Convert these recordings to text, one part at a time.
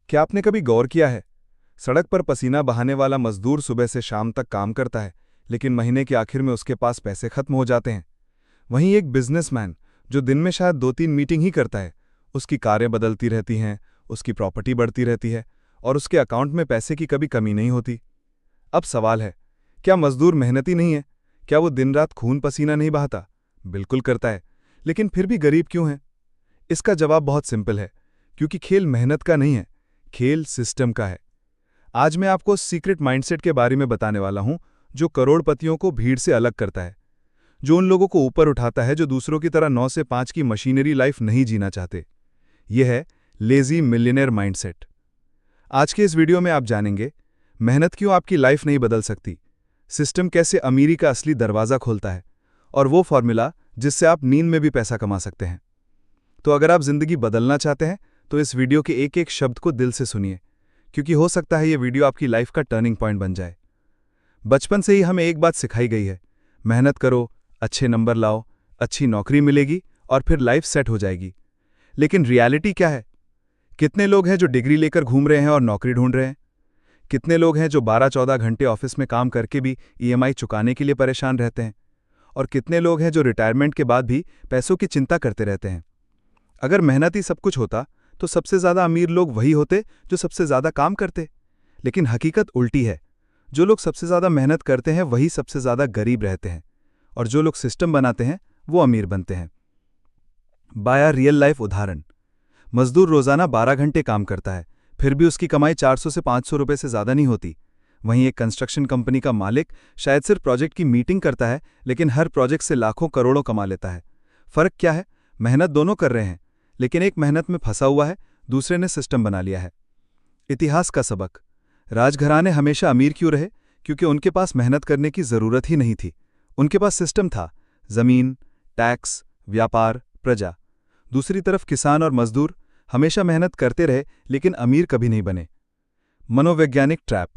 क्या आपने कभी गौर किया है? सड़क पर पसीना बहाने वाला मजदूर सुबह से शाम तक काम करता है, लेकिन महीने के आखिर में उसके पास पैसे खत्म हो जाते हैं। वहीं एक बिजनेसमैन, जो दिन में शायद 2-3 मीटिंग ही करता है, उसकी कारें बदलती रहती हैं, उसकी प्रॉपर्टी बढ़ती रहती है, और उसके अकाउंट में पैसे की कभी कमी नहीं होती। अब सवाल है, क्या मजदूर मेहनती नहीं है? क्या वो दिन रात खून पसीना नहीं बहाता? बिल्कुल करता है, लेकिन फिर भी गरीब क्यों है? इसका जवाब बहुत सिंपल है, क्योंकि खेल मेहनत का नहीं है, खेल सिस्टम का है। आज मैं आपको सीक्रेट माइंडसेट के बारे में बताने वाला हूं, जो करोड़पतियों को भीड़ से अलग करता है, जो उन लोगों को ऊपर उठाता है जो दूसरों की तरह 9 से 5 की मशीनरी लाइफ नहीं जीना चाहते। यह है लेजी मिलियनेयर माइंडसेट। आज के इस वीडियो में आप जानेंगे, मेहनत क्यों आपकी लाइफ नहीं बदल सकती, सिस्टम कैसे अमीरी का असली दरवाजा खोलता है, और वो फॉर्मूला जिससे आप नींद में भी पैसा कमा सकते हैं। तो अगर आप जिंदगी बदलना चाहते हैं तो इस वीडियो के एक एक शब्द को दिल से सुनिए, क्योंकि हो सकता है ये वीडियो आपकी लाइफ का टर्निंग पॉइंट बन जाए। बचपन से ही हमें एक बात सिखाई गई है, मेहनत करो, अच्छे नंबर लाओ, अच्छी नौकरी मिलेगी और फिर लाइफ सेट हो जाएगी। लेकिन रियलिटी क्या है? कितने लोग हैं जो डिग्री लेकर घूम रहे हैं और नौकरी ढूंढ रहे हैं? कितने लोग हैं जो 12-14 घंटे ऑफिस में काम करके भी ईएमआई चुकाने के लिए परेशान रहते हैं? और कितने लोग हैं जो रिटायरमेंट के बाद भी पैसों की चिंता करते रहते हैं? अगर मेहनत ही सब कुछ होता तो सबसे ज्यादा अमीर लोग वही होते जो सबसे ज्यादा काम करते। लेकिन हकीकत उल्टी है, जो लोग सबसे ज्यादा मेहनत करते हैं वही सबसे ज्यादा गरीब रहते हैं, और जो लोग सिस्टम बनाते हैं वो अमीर बनते हैं। बाया रियल लाइफ उदाहरण। मजदूर रोजाना 12 घंटे काम करता है, फिर भी उसकी कमाई 400 से 500 रुपए से ज्यादा नहीं होती। वहीं एक कंस्ट्रक्शन कंपनी का मालिक शायद सिर्फ प्रोजेक्ट की मीटिंग करता है, लेकिन हर प्रोजेक्ट से लाखों करोड़ों कमा लेता है। फर्क क्या है? मेहनत दोनों कर रहे हैं, लेकिन एक मेहनत में फंसा हुआ है, दूसरे ने सिस्टम बना लिया है। इतिहास का सबक। राजघराने हमेशा अमीर क्यों रहे? क्योंकि उनके पास मेहनत करने की जरूरत ही नहीं थी। उनके पास सिस्टम था, जमीन, टैक्स, व्यापार, प्रजा। दूसरी तरफ किसान और मजदूर हमेशा मेहनत करते रहे, लेकिन अमीर कभी नहीं बने। मनोवैज्ञानिक ट्रैप।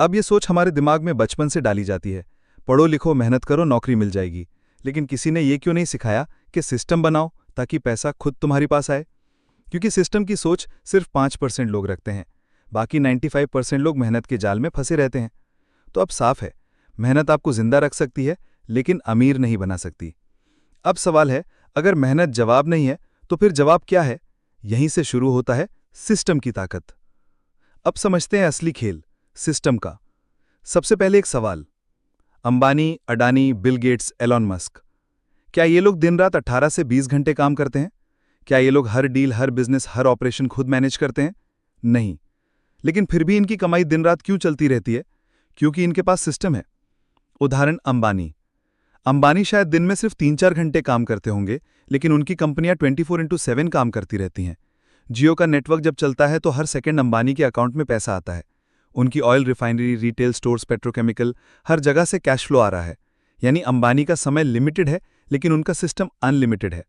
अब ये सोच हमारे दिमाग में बचपन से डाली जाती है, पढ़ो लिखो, मेहनत करो, नौकरी मिल जाएगी। लेकिन किसी ने ये क्यों नहीं सिखाया कि सिस्टम बनाओ ताकि पैसा खुद तुम्हारे पास आए? क्योंकि सिस्टम की सोच सिर्फ 5% लोग रखते हैं, बाकी 95% लोग मेहनत के जाल में फंसे रहते हैं। तो अब साफ है, मेहनत आपको जिंदा रख सकती है, लेकिन अमीर नहीं बना सकती। अब सवाल है, अगर मेहनत जवाब नहीं है तो फिर जवाब क्या है? यहीं से शुरू होता है सिस्टम की ताकत। अब समझते हैं असली खेल सिस्टम का। सबसे पहले एक सवाल, Ambani, Adani, Bill Gates, Elon Musk, क्या ये लोग दिन रात 18 से 20 घंटे काम करते हैं? क्या ये लोग हर डील, हर बिजनेस, हर ऑपरेशन खुद मैनेज करते हैं? नहीं। लेकिन फिर भी इनकी कमाई दिन रात क्यों चलती रहती है? क्योंकि इनके पास सिस्टम है। उदाहरण अंबानी। अंबानी शायद दिन में सिर्फ 3-4 घंटे काम करते होंगे, लेकिन उनकी कंपनियां 24x7 काम करती रहती हैं। जियो का नेटवर्क जब चलता है तो हर सेकंड अंबानी के अकाउंट में पैसा आता है। उनकी oil refinery, retail stores, petrochemical, हर जगह से कैश फ्लो आ रहा है। यानी अंबानी का समय लिमिटेड है, लेकिन उनका सिस्टम अनलिमिटेड है।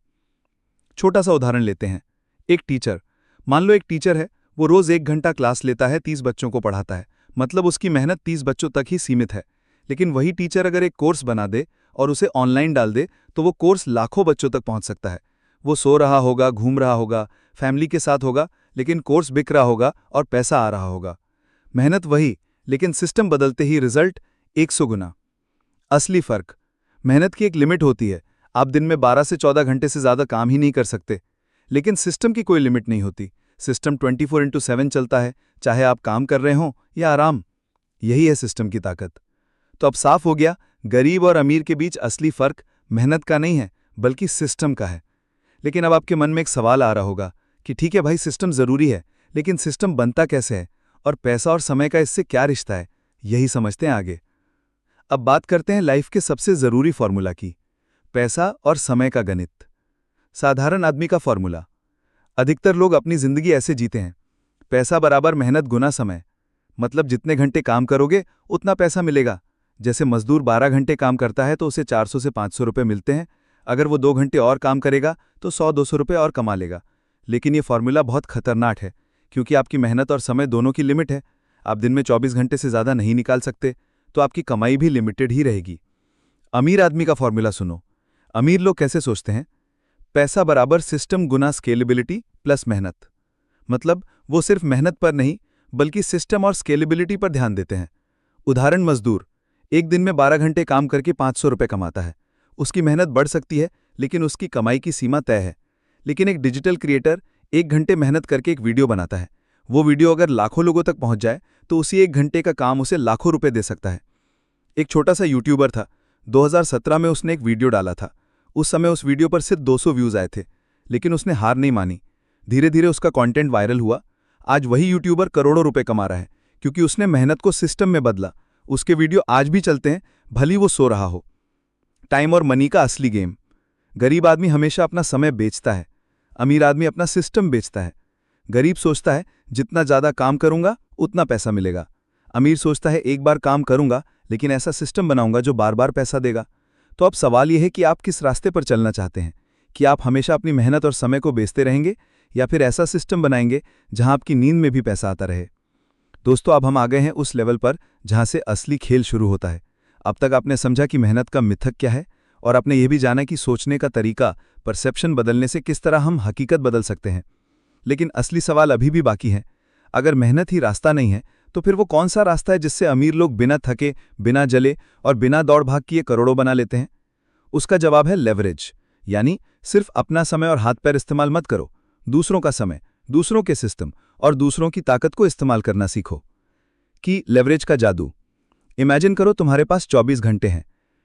छोटा सा उदाहरण लेते हैं, एक टीचर। मान लो एक टीचर है, वो रोज 1 घंटा क्लास लेता है, 30 बच्चों को पढ़ाता है, मतलब उसकी मेहनत 30 बच्चों तक ही सीमित है। लेकिन वही टीचर अगर एक कोर्स बना दे और उसे ऑनलाइन डाल दे तो वो कोर्स लाखों बच्चों तक पहुंच सकता है। वो सो रहा होगा, घूम रहा होगा, फैमिली के साथ होगा, लेकिन कोर्स बिक रहा होगा और पैसा आ रहा होगा। मेहनत वही, लेकिन सिस्टम बदलते ही रिजल्ट 100 गुना। असली फर्क, मेहनत की एक लिमिट होती है, आप दिन में 12 से 14 घंटे से ज्यादा काम ही नहीं कर सकते। लेकिन सिस्टम की कोई लिमिट नहीं होती, सिस्टम 24x7 चलता है, चाहे आप काम कर रहे हों या आराम। यही है सिस्टम की ताकत। तो अब साफ हो गया, गरीब और अमीर के बीच असली फर्क मेहनत का नहीं है, बल्कि सिस्टम का है। लेकिन अब आपके मन में एक सवाल आ रहा होगा कि ठीक है भाई, सिस्टम जरूरी है, लेकिन सिस्टम बनता कैसे है, और पैसा और समय का इससे क्या रिश्ता है? यही समझते हैं आगे। अब बात करते हैं लाइफ के सबसे जरूरी फॉर्मूला की, पैसा और समय का गणित। साधारण आदमी का फॉर्मूला। अधिकतर लोग अपनी जिंदगी ऐसे जीते हैं, पैसा बराबर मेहनत गुना समय, मतलब जितने घंटे काम करोगे उतना पैसा मिलेगा। जैसे मजदूर 12 घंटे काम करता है तो उसे 400 से 500 रुपए मिलते हैं, अगर वो 2 घंटे और काम करेगा तो 100-200 रुपए और कमा लेगा। लेकिन ये फॉर्मूला बहुत खतरनाक है, क्योंकि आपकी मेहनत और समय दोनों की लिमिट है। आप दिन में 24 घंटे से ज्यादा नहीं निकाल सकते, तो आपकी कमाई भी लिमिटेड ही रहेगी। अमीर आदमी का फॉर्मूला सुनो। अमीर लोग कैसे सोचते हैं? पैसा बराबर सिस्टम गुना स्केलेबिलिटी प्लस मेहनत। मतलब वो सिर्फ मेहनत पर नहीं बल्कि सिस्टम और स्केलेबिलिटी पर ध्यान देते हैं। उदाहरण मजदूर एक दिन में 12 घंटे काम करके 500 रुपये कमाता है। उसकी मेहनत बढ़ सकती है लेकिन उसकी कमाई की सीमा तय है। लेकिन एक डिजिटल क्रिएटर 1 घंटे मेहनत करके एक वीडियो बनाता है। वो वीडियो अगर लाखों लोगों तक पहुंच जाए तो उसी 1 घंटे का काम उसे लाखों रुपए दे सकता है। एक छोटा सा यूट्यूबर था। 2017 में उसने एक वीडियो डाला था। उस समय उस वीडियो पर सिर्फ 200 व्यूज आए थे, लेकिन उसने हार नहीं मानी। धीरे धीरे उसका कंटेंट वायरल हुआ। आज वही यूट्यूबर करोड़ों रुपए कमा रहा है क्योंकि उसने मेहनत को सिस्टम में बदला। उसके वीडियो आज भी चलते हैं, भली वो सो रहा हो। टाइम और मनी का असली गेम। गरीब आदमी हमेशा अपना समय बेचता है, अमीर आदमी अपना सिस्टम बेचता है। गरीब सोचता है जितना ज्यादा काम करूंगा उतना पैसा मिलेगा। अमीर सोचता है एक बार काम करूंगा लेकिन ऐसा सिस्टम बनाऊंगा जो बार बार पैसा देगा। तो अब सवाल यह है कि आप किस रास्ते पर चलना चाहते हैं, कि आप हमेशा अपनी मेहनत और समय को बेचते रहेंगे या फिर ऐसा सिस्टम बनाएंगे जहां आपकी नींद में भी पैसा आता रहे। दोस्तों, अब हम आ गए हैं उस लेवल पर जहां से असली खेल शुरू होता है। अब तक आपने समझा कि मेहनत का मिथक क्या है और आपने यह भी जाना कि सोचने का तरीका, परसेप्शन बदलने से किस तरह हम हकीकत बदल सकते हैं। लेकिन असली सवाल अभी भी बाकी है। अगर मेहनत ही रास्ता नहीं है तो फिर वो कौन सा रास्ता है जिससे अमीर लोग बिना थके, बिना जले और बिना दौड़ भाग किए करोड़ों बना लेते हैं? उसका जवाब है लेवरेज। यानी सिर्फ अपना समय और हाथ पैर इस्तेमाल मत करो, दूसरों का समय, दूसरों के सिस्टम और दूसरों की ताकत को इस्तेमाल करना सीखो। कि लेवरेज का जादू। इमेजिन करो तुम्हारे पास 24 घंटे हैं,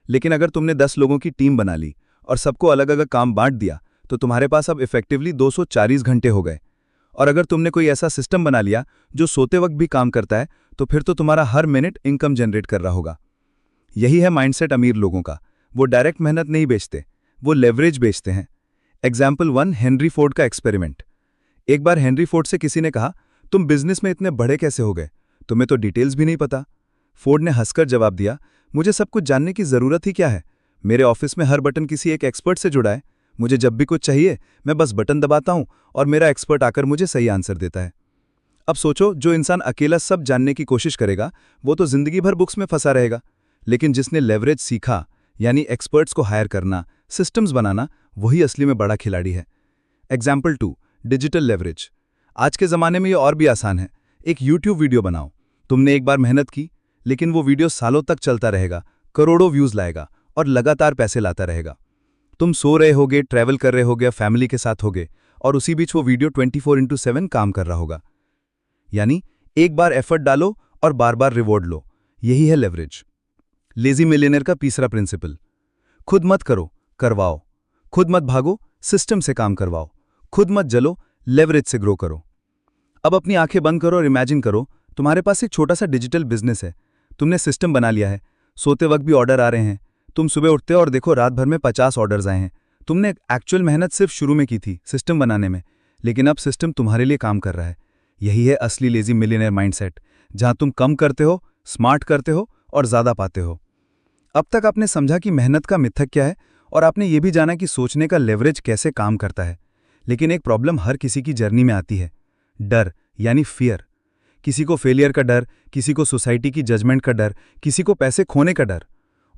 लेकिन अगर तुमने 10 लोगों की टीम बना ली और सबको अलग अलग काम बांट दिया तो तुम्हारे पास अब इफेक्टिवली 240 घंटे हो गए। और अगर तुमने कोई ऐसा सिस्टम बना लिया जो सोते वक्त भी काम करता है तो फिर तो तुम्हारा हर मिनट इनकम जनरेट कर रहा होगा। यही है माइंडसेट अमीर लोगों का। वो डायरेक्ट मेहनत नहीं बेचते, वो लेवरेज बेचते हैं। एग्जाम्पल 1, हेनरी फोर्ड का एक्सपेरिमेंट। एक बार हेनरी फोर्ड से किसी ने कहा, तुम बिजनेस में इतने बड़े कैसे हो गए, तुम्हें तो डिटेल्स भी नहीं पता। फोर्ड ने हंसकर जवाब दिया, मुझे सब कुछ जानने की जरूरत ही क्या है। मेरे ऑफिस में हर बटन किसी एक एक्सपर्ट से जुड़ा है। मुझे जब भी कुछ चाहिए मैं बस बटन दबाता हूं और मेरा एक्सपर्ट आकर मुझे सही आंसर देता है। अब सोचो, जो इंसान अकेला सब जानने की कोशिश करेगा वो तो जिंदगी भर बुक्स में फंसा रहेगा। लेकिन जिसने लेवरेज सीखा, यानी एक्सपर्ट्स को हायर करना, सिस्टम्स बनाना, वही असली में बड़ा खिलाड़ी है। Example 2, digital leverage. आज के ज़माने में ये और भी आसान है। एक यूट्यूब वीडियो बनाओ। तुमने एक बार मेहनत की, लेकिन वो वीडियो सालों तक चलता रहेगा, करोड़ों व्यूज़ लाएगा और लगातार पैसे लाता रहेगा। तुम सो रहे होगे, ट्रैवल कर रहे होगे, फैमिली के साथ होगे और उसी बीच वो वीडियो 24/7 काम कर रहा होगा। यानी एक बार एफर्ट डालो और बार बार रिवॉर्ड लो। यही है लेवरेज। लेजी मिलियनेयर का तीसरा प्रिंसिपल। खुद मत करो, करवाओ। खुद मत भागो, सिस्टम से काम करवाओ। खुद मत जलो, लेवरेज से ग्रो करो। अब अपनी आंखें बंद करो और इमेजिन करो तुम्हारे पास एक छोटा सा डिजिटल बिजनेस है। तुमने सिस्टम बना लिया है, सोते वक्त भी ऑर्डर आ रहे हैं। तुम सुबह उठते हो और देखो रात भर में 50 ऑर्डर्स आए हैं। तुमने एक्चुअल मेहनत सिर्फ शुरू में की थी सिस्टम बनाने में, लेकिन अब सिस्टम तुम्हारे लिए काम कर रहा है। यही है असली लेजी मिलियनेयर माइंडसेट, जहां तुम कम करते हो, स्मार्ट करते हो और ज्यादा पाते हो। अब तक आपने समझा कि मेहनत का मिथक क्या है और आपने ये भी जाना कि सोचने का लेवरेज कैसे काम करता है। लेकिन एक प्रॉब्लम हर किसी की जर्नी में आती है, डर यानी फियर। किसी को फेलियर का डर, किसी को सोसाइटी की जजमेंट का डर, किसी को पैसे खोने का डर।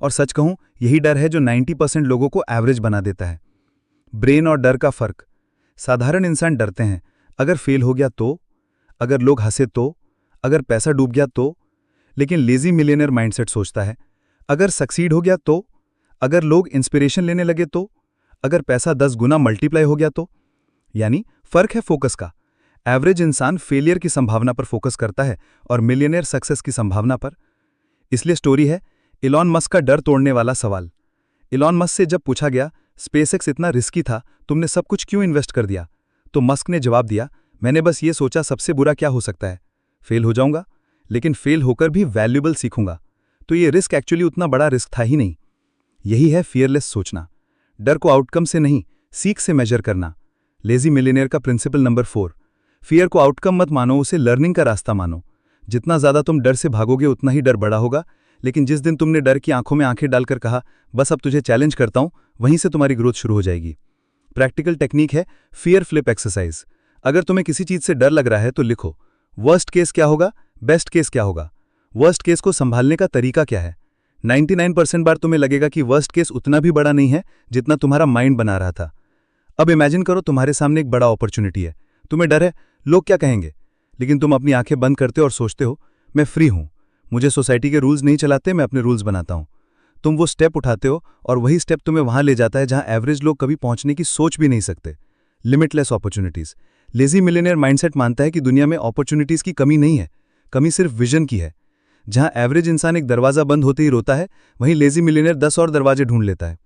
और सच कहूं, यही डर है जो 90% लोगों को एवरेज बना देता है। ब्रेन और डर का फर्क। साधारण इंसान डरते हैं, अगर फेल हो गया तो, अगर लोग हंसे तो, अगर पैसा डूब गया तो। लेकिन लेजी मिलियनेयर माइंडसेट सोचता है, अगर सक्सीड हो गया तो, अगर लोग इंस्पिरेशन लेने लगे तो, अगर पैसा 10 गुना मल्टीप्लाई हो गया तो। यानी फर्क है फोकस का। एवरेज इंसान फेलियर की संभावना पर फोकस करता है और मिलियनेयर सक्सेस की संभावना पर। इसलिए स्टोरी है इलॉन मस्क का डर तोड़ने वाला सवाल। इलॉन मस्क से जब पूछा गया, स्पेसएक्स इतना रिस्की था, तुमने सब कुछ क्यों इन्वेस्ट कर दिया? तो मस्क ने जवाब दिया, मैंने बस ये सोचा सबसे बुरा क्या हो सकता है, फेल हो जाऊंगा, लेकिन फेल होकर भी वैल्यूबल सीखूंगा। तो ये रिस्क एक्चुअली उतना बड़ा रिस्क था ही नहीं। यही है फियरलेस सोचना। डर को आउटकम से नहीं, सीख से मेजर करना। लेजी मिलियनेयर का प्रिंसिपल नंबर 4, फियर को आउटकम मत मानो, उसे लर्निंग का रास्ता मानो। जितना ज्यादा तुम डर से भागोगे उतना ही डर बड़ा होगा। लेकिन जिस दिन तुमने डर की आंखों में आंखें डालकर कहा, बस अब तुझे चैलेंज करता हूं, वहीं से तुम्हारी ग्रोथ शुरू हो जाएगी। प्रैक्टिकल टेक्निक है फियर फ्लिप एक्सरसाइज। अगर तुम्हें किसी चीज से डर लग रहा है तो लिखो, वर्स्ट केस क्या होगा, बेस्ट केस क्या होगा। वर्स्ट केस को संभालने का तरीका क्या है? 99% बार तुम्हें लगेगा कि वर्स्ट केस उतना भी बड़ा नहीं है जितना तुम्हारा माइंड बना रहा था। अब इमेजिन करो तुम्हारे सामने एक बड़ा अपॉर्चुनिटी है। तुम्हें डर है लोग क्या कहेंगे, लेकिन तुम अपनी आंखें बंद करते हो और सोचते हो मैं फ्री हूं, मुझे सोसाइटी के रूल्स नहीं चलाते, मैं अपने रूल्स बनाता हूं। तुम वो स्टेप उठाते हो और वही स्टेप तुम्हें वहां ले जाता है जहां एवरेज लोग कभी पहुंचने की सोच भी नहीं सकते। Limitless opportunities. Lazy millionaire mindset मानता है कि दुनिया में अपॉर्चुनिटीज की कमी नहीं है, कमी सिर्फ विजन की है। जहां एवरेज इंसान एक दरवाजा बंद होते ही रोता है, वहीं लेजी मिलियनेयर 10 और दरवाजे ढूंढ लेता है।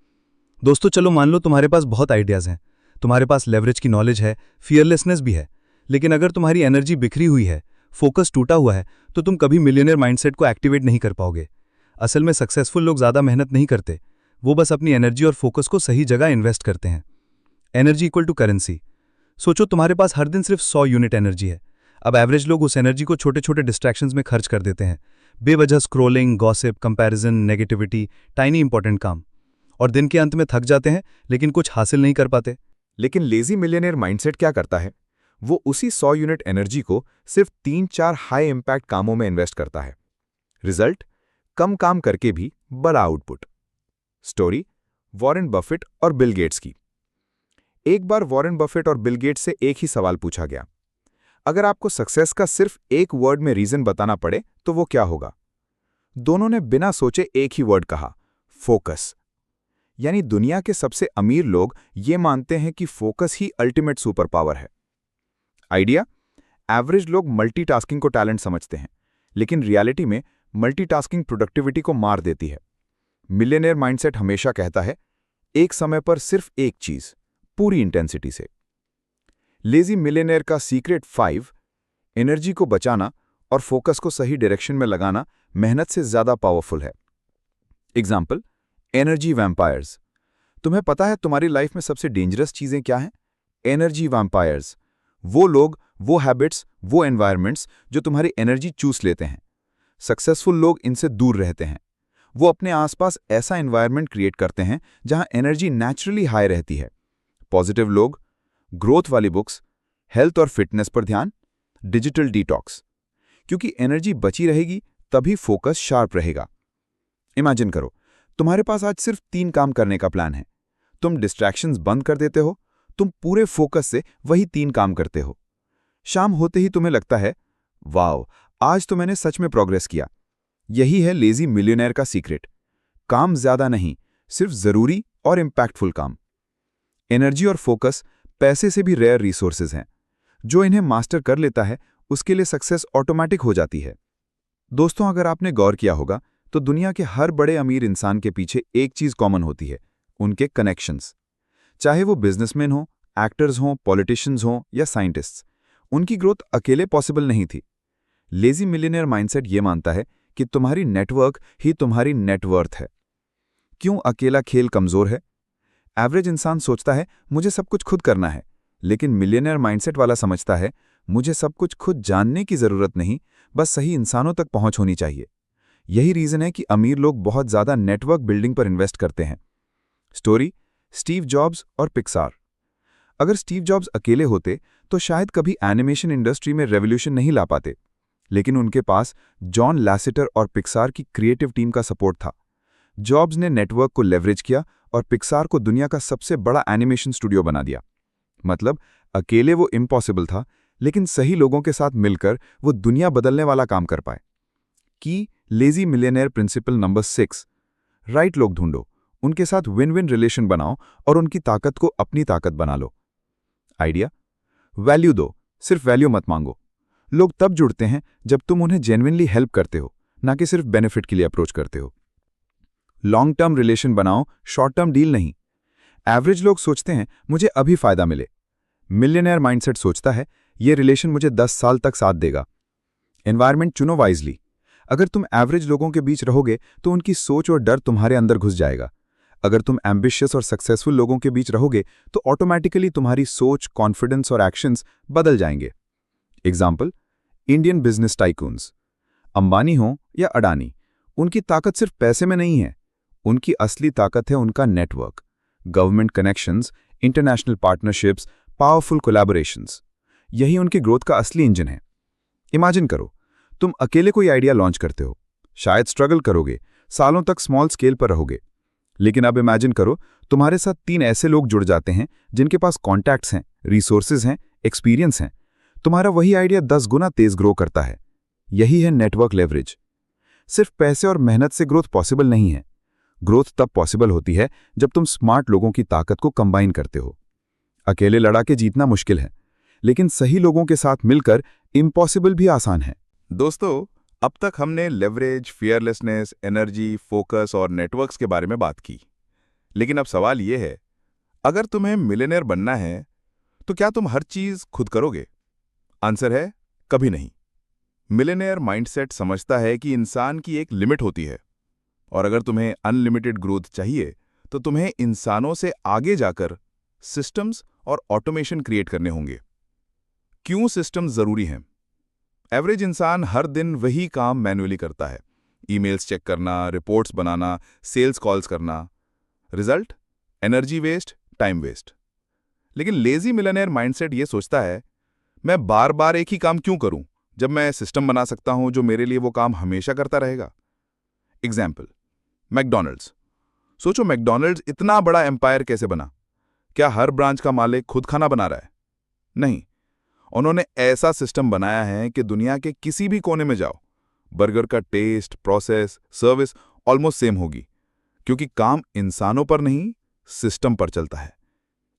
दोस्तों चलो मान लो तुम्हारे पास बहुत आइडियाज हैं, तुम्हारे पास लेवरेज की नॉलेज है, फियरलेसनेस भी है, लेकिन अगर तुम्हारी एनर्जी बिखरी हुई है, फोकस टूटा हुआ है, तो तुम कभी मिलियनेयर माइंडसेट को एक्टिवेट नहीं कर पाओगे। असल में सक्सेसफुल लोग ज्यादा मेहनत नहीं करते, वो बस अपनी एनर्जी और फोकस को सही जगह इन्वेस्ट करते हैं। Energy equal to currency. सोचो तुम्हारे पास हर दिन सिर्फ 100 यूनिट एनर्जी है। अब एवरेज लोग उस एनर्जी को छोटे छोटे डिस्ट्रैक्शंस में खर्च कर देते हैं, बेवजह scrolling, gossip, comparison, negativity, tiny important काम, और दिन के अंत में थक जाते हैं लेकिन कुछ हासिल नहीं कर पाते। लेकिन लेजी मिलियनेयर माइंडसेट क्या करता है? वो उसी 100 यूनिट एनर्जी को सिर्फ 3-4 हाई इंपैक्ट कामों में इन्वेस्ट करता है। रिजल्ट? कम काम करके भी बड़ा आउटपुट। स्टोरी वॉरेन बफेट और बिल गेट्स की। एक बार वॉरेन बफेट और बिल गेट्स से एक ही सवाल पूछा गया, अगर आपको सक्सेस का सिर्फ एक वर्ड में रीजन बताना पड़े तो वो क्या होगा? दोनों ने बिना सोचे एक ही वर्ड कहा, फोकस। यानी दुनिया के सबसे अमीर लोग ये मानते हैं कि फोकस ही अल्टीमेट सुपर पावर है। आइडिया? एवरेज लोग मल्टीटास्किंग को टैलेंट समझते हैं, लेकिन रियलिटी में मल्टीटास्किंग प्रोडक्टिविटी को मार देती है। मिलियनेयर माइंडसेट हमेशा कहता है, एक समय पर सिर्फ एक चीज, पूरी इंटेंसिटी से। लेजी मिलियनेयर का सीक्रेट 5, एनर्जी को बचाना और फोकस को सही डायरेक्शन में लगाना मेहनत से ज्यादा पावरफुल है। Example, energy vampires. तुम्हें पता है तुम्हारी लाइफ में सबसे डेंजरस चीजें क्या हैं? Energy vampires. वो लोग, वो हैबिट्स, वो एनवायरमेंट्स जो तुम्हारी एनर्जी चूस लेते हैं। सक्सेसफुल लोग इनसे दूर रहते हैं। वो अपने आसपास ऐसा एनवायरनमेंट क्रिएट करते हैं जहां एनर्जी नेचुरली हाई रहती है। पॉजिटिव लोग, ग्रोथ वाली बुक्स, हेल्थ और फिटनेस पर ध्यान, डिजिटल डिटॉक्स। क्योंकि एनर्जी बची रहेगी तभी फोकस शार्प रहेगा। इमेजिन करो, तुम्हारे पास आज सिर्फ 3 काम करने का प्लान है। तुम डिस्ट्रैक्शंस बंद कर देते हो, तुम पूरे फोकस से वही 3 काम करते हो। शाम होते ही तुम्हें लगता है, वाओ, आज तो मैंने सच में प्रोग्रेस किया। यही है लेजी मिलियनेयर का सीक्रेट। काम ज्यादा नहीं, सिर्फ जरूरी और इंपैक्टफुल काम। एनर्जी और फोकस पैसे से भी रेयर रिसोर्सेज हैं। जो इन्हें मास्टर कर लेता है, उसके लिए सक्सेस ऑटोमेटिक हो जाती है। दोस्तों, अगर आपने गौर किया होगा तो दुनिया के हर बड़े अमीर इंसान के पीछे एक चीज कॉमन होती है, उनके कनेक्शंस। चाहे वो बिजनेसमैन हो, एक्टर्स हों, पॉलिटिशियंस हों या साइंटिस्ट्स, उनकी ग्रोथ अकेले पॉसिबल नहीं थी। लेजी मिलियनेयर माइंडसेट ये मानता है कि तुम्हारी नेटवर्क ही तुम्हारी नेटवर्थ है। क्यों अकेला खेल कमजोर है? एवरेज इंसान सोचता है मुझे सब कुछ खुद करना है, लेकिन मिलियनेयर माइंडसेट वाला समझता है मुझे सब कुछ खुद जानने की जरूरत नहीं, बस सही इंसानों तक पहुंच होनी चाहिए। यही रीजन है कि अमीर लोग बहुत ज्यादा नेटवर्क बिल्डिंग पर इन्वेस्ट करते हैं। स्टोरी स्टीव जॉब्स और पिक्सार। अगर स्टीव जॉब्स अकेले होते तो शायद कभी एनिमेशन इंडस्ट्री में रेवोल्यूशन नहीं ला पाते, लेकिन उनके पास जॉन लैसेटर और पिक्सार की क्रिएटिव टीम का सपोर्ट था। जॉब्स ने नेटवर्क को लेवरेज किया और पिक्सार को दुनिया का सबसे बड़ा एनिमेशन स्टूडियो बना दिया। मतलब अकेले वो इम्पॉसिबल था, लेकिन सही लोगों के साथ मिलकर वो दुनिया बदलने वाला काम कर पाए। की lazy millionaire principle number 6, right लोग ढूंढो, उनके साथ विन विन रिलेशन बनाओ और उनकी ताकत को अपनी ताकत बना लो। आइडिया? वैल्यू दो, सिर्फ वैल्यू मत मांगो। लोग तब जुड़ते हैं जब तुम उन्हें जेन्युइनली हेल्प करते हो, ना कि सिर्फ बेनिफिट के लिए अप्रोच करते हो। लॉन्ग टर्म रिलेशन बनाओ, शॉर्ट टर्म डील नहीं। एवरेज लोग सोचते हैं मुझे अभी फायदा मिले। मिलियनेयर माइंडसेट सोचता है ये रिलेशन मुझे 10 साल तक साथ देगा। एनवायरनमेंट चुनो वाइजली। अगर तुम एवरेज लोगों के बीच रहोगे तो उनकी सोच और डर तुम्हारे अंदर घुस जाएगा। अगर तुम एम्बिशियस और सक्सेसफुल लोगों के बीच रहोगे तो ऑटोमेटिकली तुम्हारी सोच, कॉन्फिडेंस और एक्शंस बदल जाएंगे। Example, Indian business tycoons. Ambani हो या अडानी, उनकी ताकत सिर्फ पैसे में नहीं है, उनकी असली ताकत है उनका network, government connections, international partnerships, powerful collaborations. यही उनकी ग्रोथ का असली इंजन है। इमेजिन करो, तुम अकेले कोई आइडिया लॉन्च करते हो, शायद स्ट्रगल करोगे, सालों तक स्मॉल स्केल पर रहोगे। लेकिन अब इमेजिन करो तुम्हारे साथ 3 ऐसे लोग जुड़ जाते हैं जिनके पास कॉन्टैक्ट्स हैं, रिसोर्सेज हैं, एक्सपीरियंस हैं। तुम्हारा वही आइडिया 10 गुना तेज ग्रो करता है। यही है नेटवर्क लेवरेज। सिर्फ पैसे और मेहनत से ग्रोथ पॉसिबल नहीं है। ग्रोथ तब पॉसिबल होती है जब तुम स्मार्ट लोगों की ताकत को कंबाइन करते हो। अकेले लड़ा के जीतना मुश्किल है, लेकिन सही लोगों के साथ मिलकर इम्पॉसिबल भी आसान है। दोस्तों, अब तक हमने लेवरेज, फियरलेसनेस, एनर्जी, फोकस और नेटवर्क्स के बारे में बात की। लेकिन अब सवाल ये है, अगर तुम्हें मिलियनेयर बनना है तो क्या तुम हर चीज खुद करोगे? आंसर है, कभी नहीं। मिलियनेयर माइंडसेट समझता है कि इंसान की एक लिमिट होती है, और अगर तुम्हें अनलिमिटेड ग्रोथ चाहिए तो तुम्हें इंसानों से आगे जाकर सिस्टम्स और ऑटोमेशन क्रिएट करने होंगे। क्यों सिस्टम्स जरूरी हैं? एवरेज इंसान हर दिन वही काम मैन्युअली करता है। ईमेल्स चेक करना, रिपोर्ट्स बनाना, सेल्स कॉल्स करना। Result? Energy waste, time waste. लेकिन लेजी मिलियनेयर माइंडसेट ये सोचता है, मैं बार बार एक ही काम क्यों करूं जब मैं सिस्टम बना सकता हूं जो मेरे लिए वो काम हमेशा करता रहेगा। Example, McDonald's. सोचो, मैकडॉनल्ड्स इतना बड़ा एम्पायर कैसे बना? क्या हर ब्रांच का मालिक खुद खाना बना रहा है? नहीं, उन्होंने ऐसा सिस्टम बनाया है कि दुनिया के किसी भी कोने में जाओ, बर्गर का taste, process, service almost same होगी, क्योंकि काम इंसानों पर नहीं, सिस्टम पर चलता है।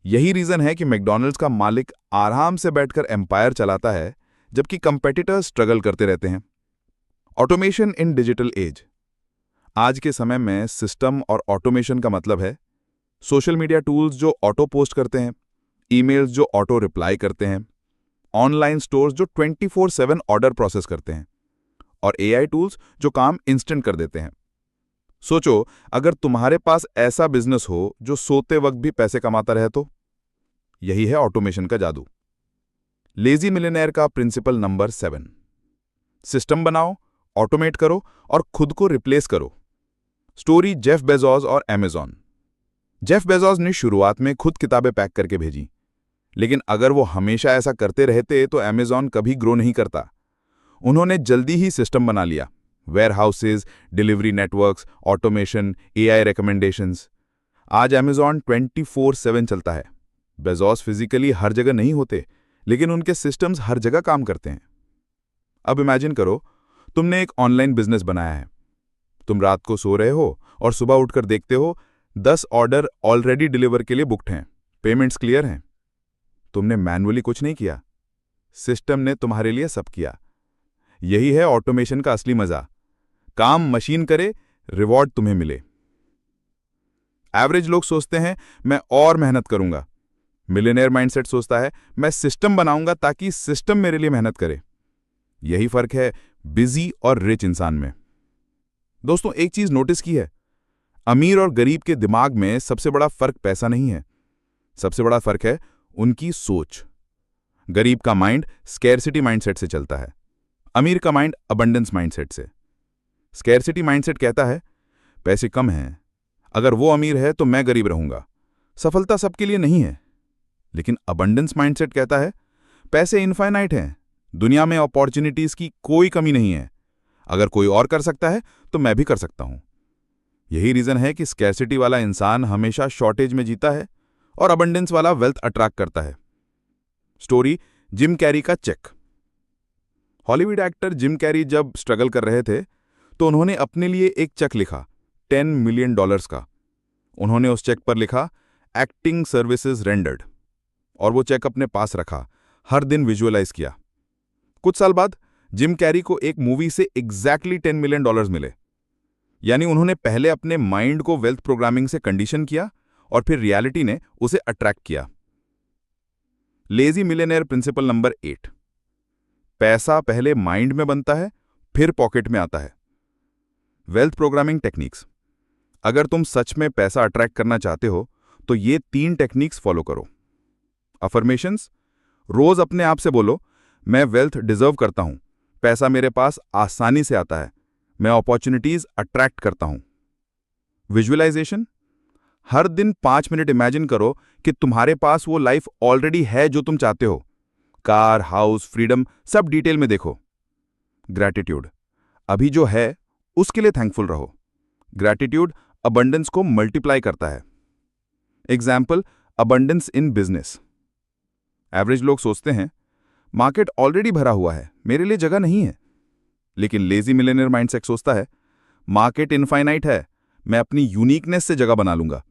यही रीजन है कि मैकडॉनल्ड्स का मालिक आराम से बैठकर एम्पायर चलाता है, जबकि कंपेटिटर्स स्ट्रगल करते रहते हैं। ऑटोमेशन इन डिजिटल एज। आज के समय में सिस्टम और ऑटोमेशन का मतलब है सोशल मीडिया टूल्स जो ऑटो पोस्ट करते हैं, ईमेल्स जो ऑटो रिप्लाई करते हैं, ऑनलाइन स्टोर्स जो 24/7 ऑर्डर प्रोसेस करते हैं, और एआई टूल्स जो काम इंस्टेंट कर देते हैं। सोचो, अगर तुम्हारे पास ऐसा बिजनेस हो जो सोते वक्त भी पैसे कमाता रहे तो? यही है ऑटोमेशन का जादू। लेजी मिलियनेयर का प्रिंसिपल नंबर 7, सिस्टम बनाओ, ऑटोमेट करो और खुद को रिप्लेस करो। स्टोरी जेफ बेजोस और अमेज़न। जेफ बेजोस ने शुरुआत में खुद किताबें पैक करके भेजी, लेकिन अगर वो हमेशा ऐसा करते रहते तो अमेज़न कभी ग्रो नहीं करता। उन्होंने जल्दी ही सिस्टम बना लिया, warehouses, delivery networks, automation, AI recommendations. आज अमेज़न 24/7 चलता है। बेजोस फिजिकली हर जगह नहीं होते, लेकिन उनके सिस्टम्स हर जगह काम करते हैं। अब इमेजिन करो, तुमने एक ऑनलाइन बिजनेस बनाया है। तुम रात को सो रहे हो और सुबह उठकर देखते हो 10 ऑर्डर ऑलरेडी डिलीवर के लिए बुक्ड हैं, पेमेंट्स क्लियर हैं। तुमने मैन्युअली कुछ नहीं किया, सिस्टम ने तुम्हारे लिए सब किया। यही है ऑटोमेशन का असली मजा। काम मशीन करे, रिवॉर्ड तुम्हें मिले। एवरेज लोग सोचते हैं, मैं और मेहनत करूंगा। मिलियनेयर माइंडसेट सोचता है, मैं सिस्टम बनाऊंगा ताकि सिस्टम मेरे लिए मेहनत करे। यही फर्क है बिजी और रिच इंसान में। दोस्तों, एक चीज नोटिस की है, अमीर और गरीब के दिमाग में सबसे बड़ा फर्क पैसा नहीं है, सबसे बड़ा फर्क है उनकी सोच। गरीब का माइंड स्कैरसिटी माइंडसेट से चलता है, अमीर का माइंड अबंडेंस माइंडसेट से। स्कैरसिटी माइंडसेट कहता है, पैसे कम हैं, अगर वो अमीर है तो मैं गरीब रहूंगा, सफलता सबके लिए नहीं है। लेकिन अबंडेंस माइंडसेट कहता है, पैसे इनफाइनाइट हैं, दुनिया में अपॉर्चुनिटीज की कोई कमी नहीं है, अगर कोई और कर सकता है तो मैं भी कर सकता हूं। यही रीजन है कि स्कैरसिटी वाला इंसान हमेशा शॉर्टेज में जीता है और अबंडेंस वाला वेल्थ अट्रैक्ट करता है। स्टोरी जिम कैरी का cheque. Hollywood actor Jim Carrey जब स्ट्रगल कर रहे थे तो उन्होंने अपने लिए एक चेक लिखा, $10 मिलियन का। उन्होंने उस चेक पर लिखा, एक्टिंग सर्विसेज रेंडर्ड, और वो चेक अपने पास रखा, हर दिन विजुअलाइज किया। कुछ साल बाद जिम कैरी को एक मूवी से एग्जैक्टली $10 मिलियन मिले। यानी उन्होंने पहले अपने माइंड को वेल्थ प्रोग्रामिंग से कंडीशन किया और फिर रियलिटी ने उसे अट्रैक्ट किया। लेजी मिलियनेयर प्रिंसिपल नंबर 8, पैसा पहले माइंड में बनता है, फिर पॉकेट में आता है। Wealth programming techniques. अगर तुम सच में पैसा अट्रैक्ट करना चाहते हो तो ये 3 टेक्निक्स फॉलो करो। अफर्मेशंस। रोज अपने आप से बोलो, मैं वेल्थ डिजर्व करता हूं, पैसा मेरे पास आसानी से आता है, मैं अपॉर्चुनिटीज अट्रैक्ट करता हूं। विजुअलाइजेशन। हर दिन 5 मिनट इमेजिन करो कि तुम्हारे पास वो लाइफ ऑलरेडी है जो तुम चाहते हो, कार, हाउस, फ्रीडम, सब डिटेल में देखो। ग्रैटिट्यूड। अभी जो है उसके लिए थैंकफुल रहो। ग्रैटिट्यूड अबंडेंस को मल्टीप्लाई करता है। Example, abundance in business. Average लोग सोचते हैं, मार्केट ऑलरेडी भरा हुआ है, मेरे लिए जगह नहीं है। लेकिन लेजी मिलियनेयर माइंडसेट सोचता है, मार्केट इनफाइनाइट है, मैं अपनी यूनिकनेस से जगह बना लूंगा।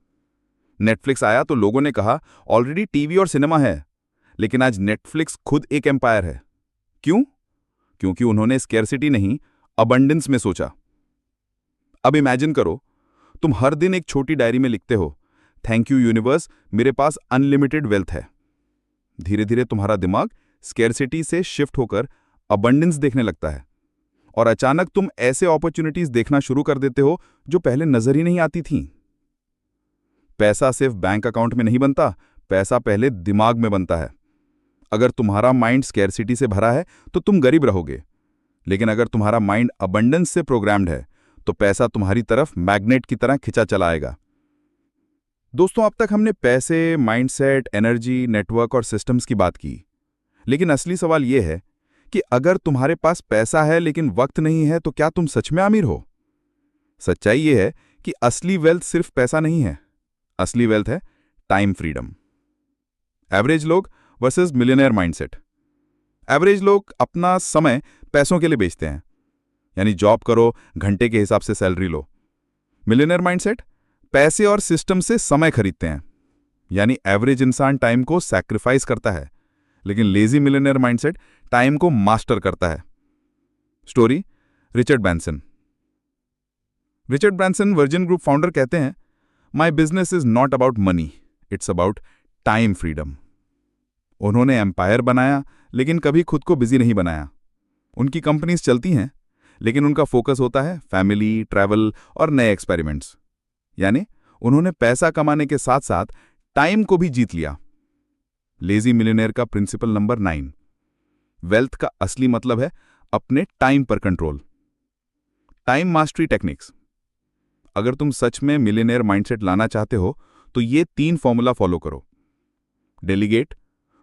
नेटफ्लिक्स आया तो लोगों ने कहा ऑलरेडी टीवी और सिनेमा है, लेकिन आज नेटफ्लिक्स खुद एक एम्पायर है। क्यों? क्योंकि उन्होंने स्केर्सिटी नहीं, अबंडेंस में सोचा। अब इमेजिन करो, तुम हर दिन एक छोटी डायरी में लिखते हो, थैंक यू यूनिवर्स, मेरे पास अनलिमिटेड वेल्थ है। धीरे धीरे तुम्हारा दिमाग स्केर्सिटी से शिफ्ट होकर अबंडेंस देखने लगता है, और अचानक तुम ऐसे अपॉर्चुनिटीज देखना शुरू कर देते हो जो पहले नजर ही नहीं आती थीं। पैसा सिर्फ बैंक अकाउंट में नहीं बनता, पैसा पहले दिमाग में बनता है। अगर तुम्हारा माइंड स्केर्सिटी से भरा है तो तुम गरीब रहोगे, लेकिन अगर तुम्हारा माइंड अबंडेंस से प्रोग्राम्ड है तो पैसा तुम्हारी तरफ मैग्नेट की तरह खिंचा चला आएगा। दोस्तों, अब तक हमने पैसे, माइंडसेट, एनर्जी, नेटवर्क और सिस्टम्स की बात की, लेकिन असली सवाल यह है कि अगर तुम्हारे पास पैसा है लेकिन वक्त नहीं है तो क्या तुम सच में अमीर हो? सच्चाई यह है कि असली वेल्थ सिर्फ पैसा नहीं है, असली वेल्थ है टाइम फ्रीडम। एवरेज लोग वर्सेस मिलियनेयर माइंडसेट। एवरेज लोग अपना समय पैसों के लिए बेचते हैं, यानी जॉब करो, घंटे के हिसाब से सैलरी लो। मिलियनेयर माइंडसेट पैसे और सिस्टम से समय खरीदते हैं, यानी एवरेज इंसान टाइम को सैक्रिफाइस करता है, लेकिन लेजी मिलियनेयर माइंडसेट टाइम को मास्टर करता है। Story, Richard Branson. Richard Branson, virgin group founder, कहते हैं, my business is not about money, it's about time freedom. उन्होंने एम्पायर बनाया, लेकिन कभी खुद को बिजी नहीं बनाया। उनकी कंपनीज चलती हैं, लेकिन उनका फोकस होता है फैमिली, ट्रैवल और नए एक्सपेरिमेंट्स। यानी उन्होंने पैसा कमाने के साथ साथ टाइम को भी जीत लिया। लेजी मिलियनेयर का प्रिंसिपल नंबर 9, वेल्थ का असली मतलब है अपने टाइम पर कंट्रोल। Time mastery techniques. अगर तुम सच में मिलियनेयर माइंडसेट लाना चाहते हो तो ये 3 फॉर्मूला फॉलो करो। डेलीगेट,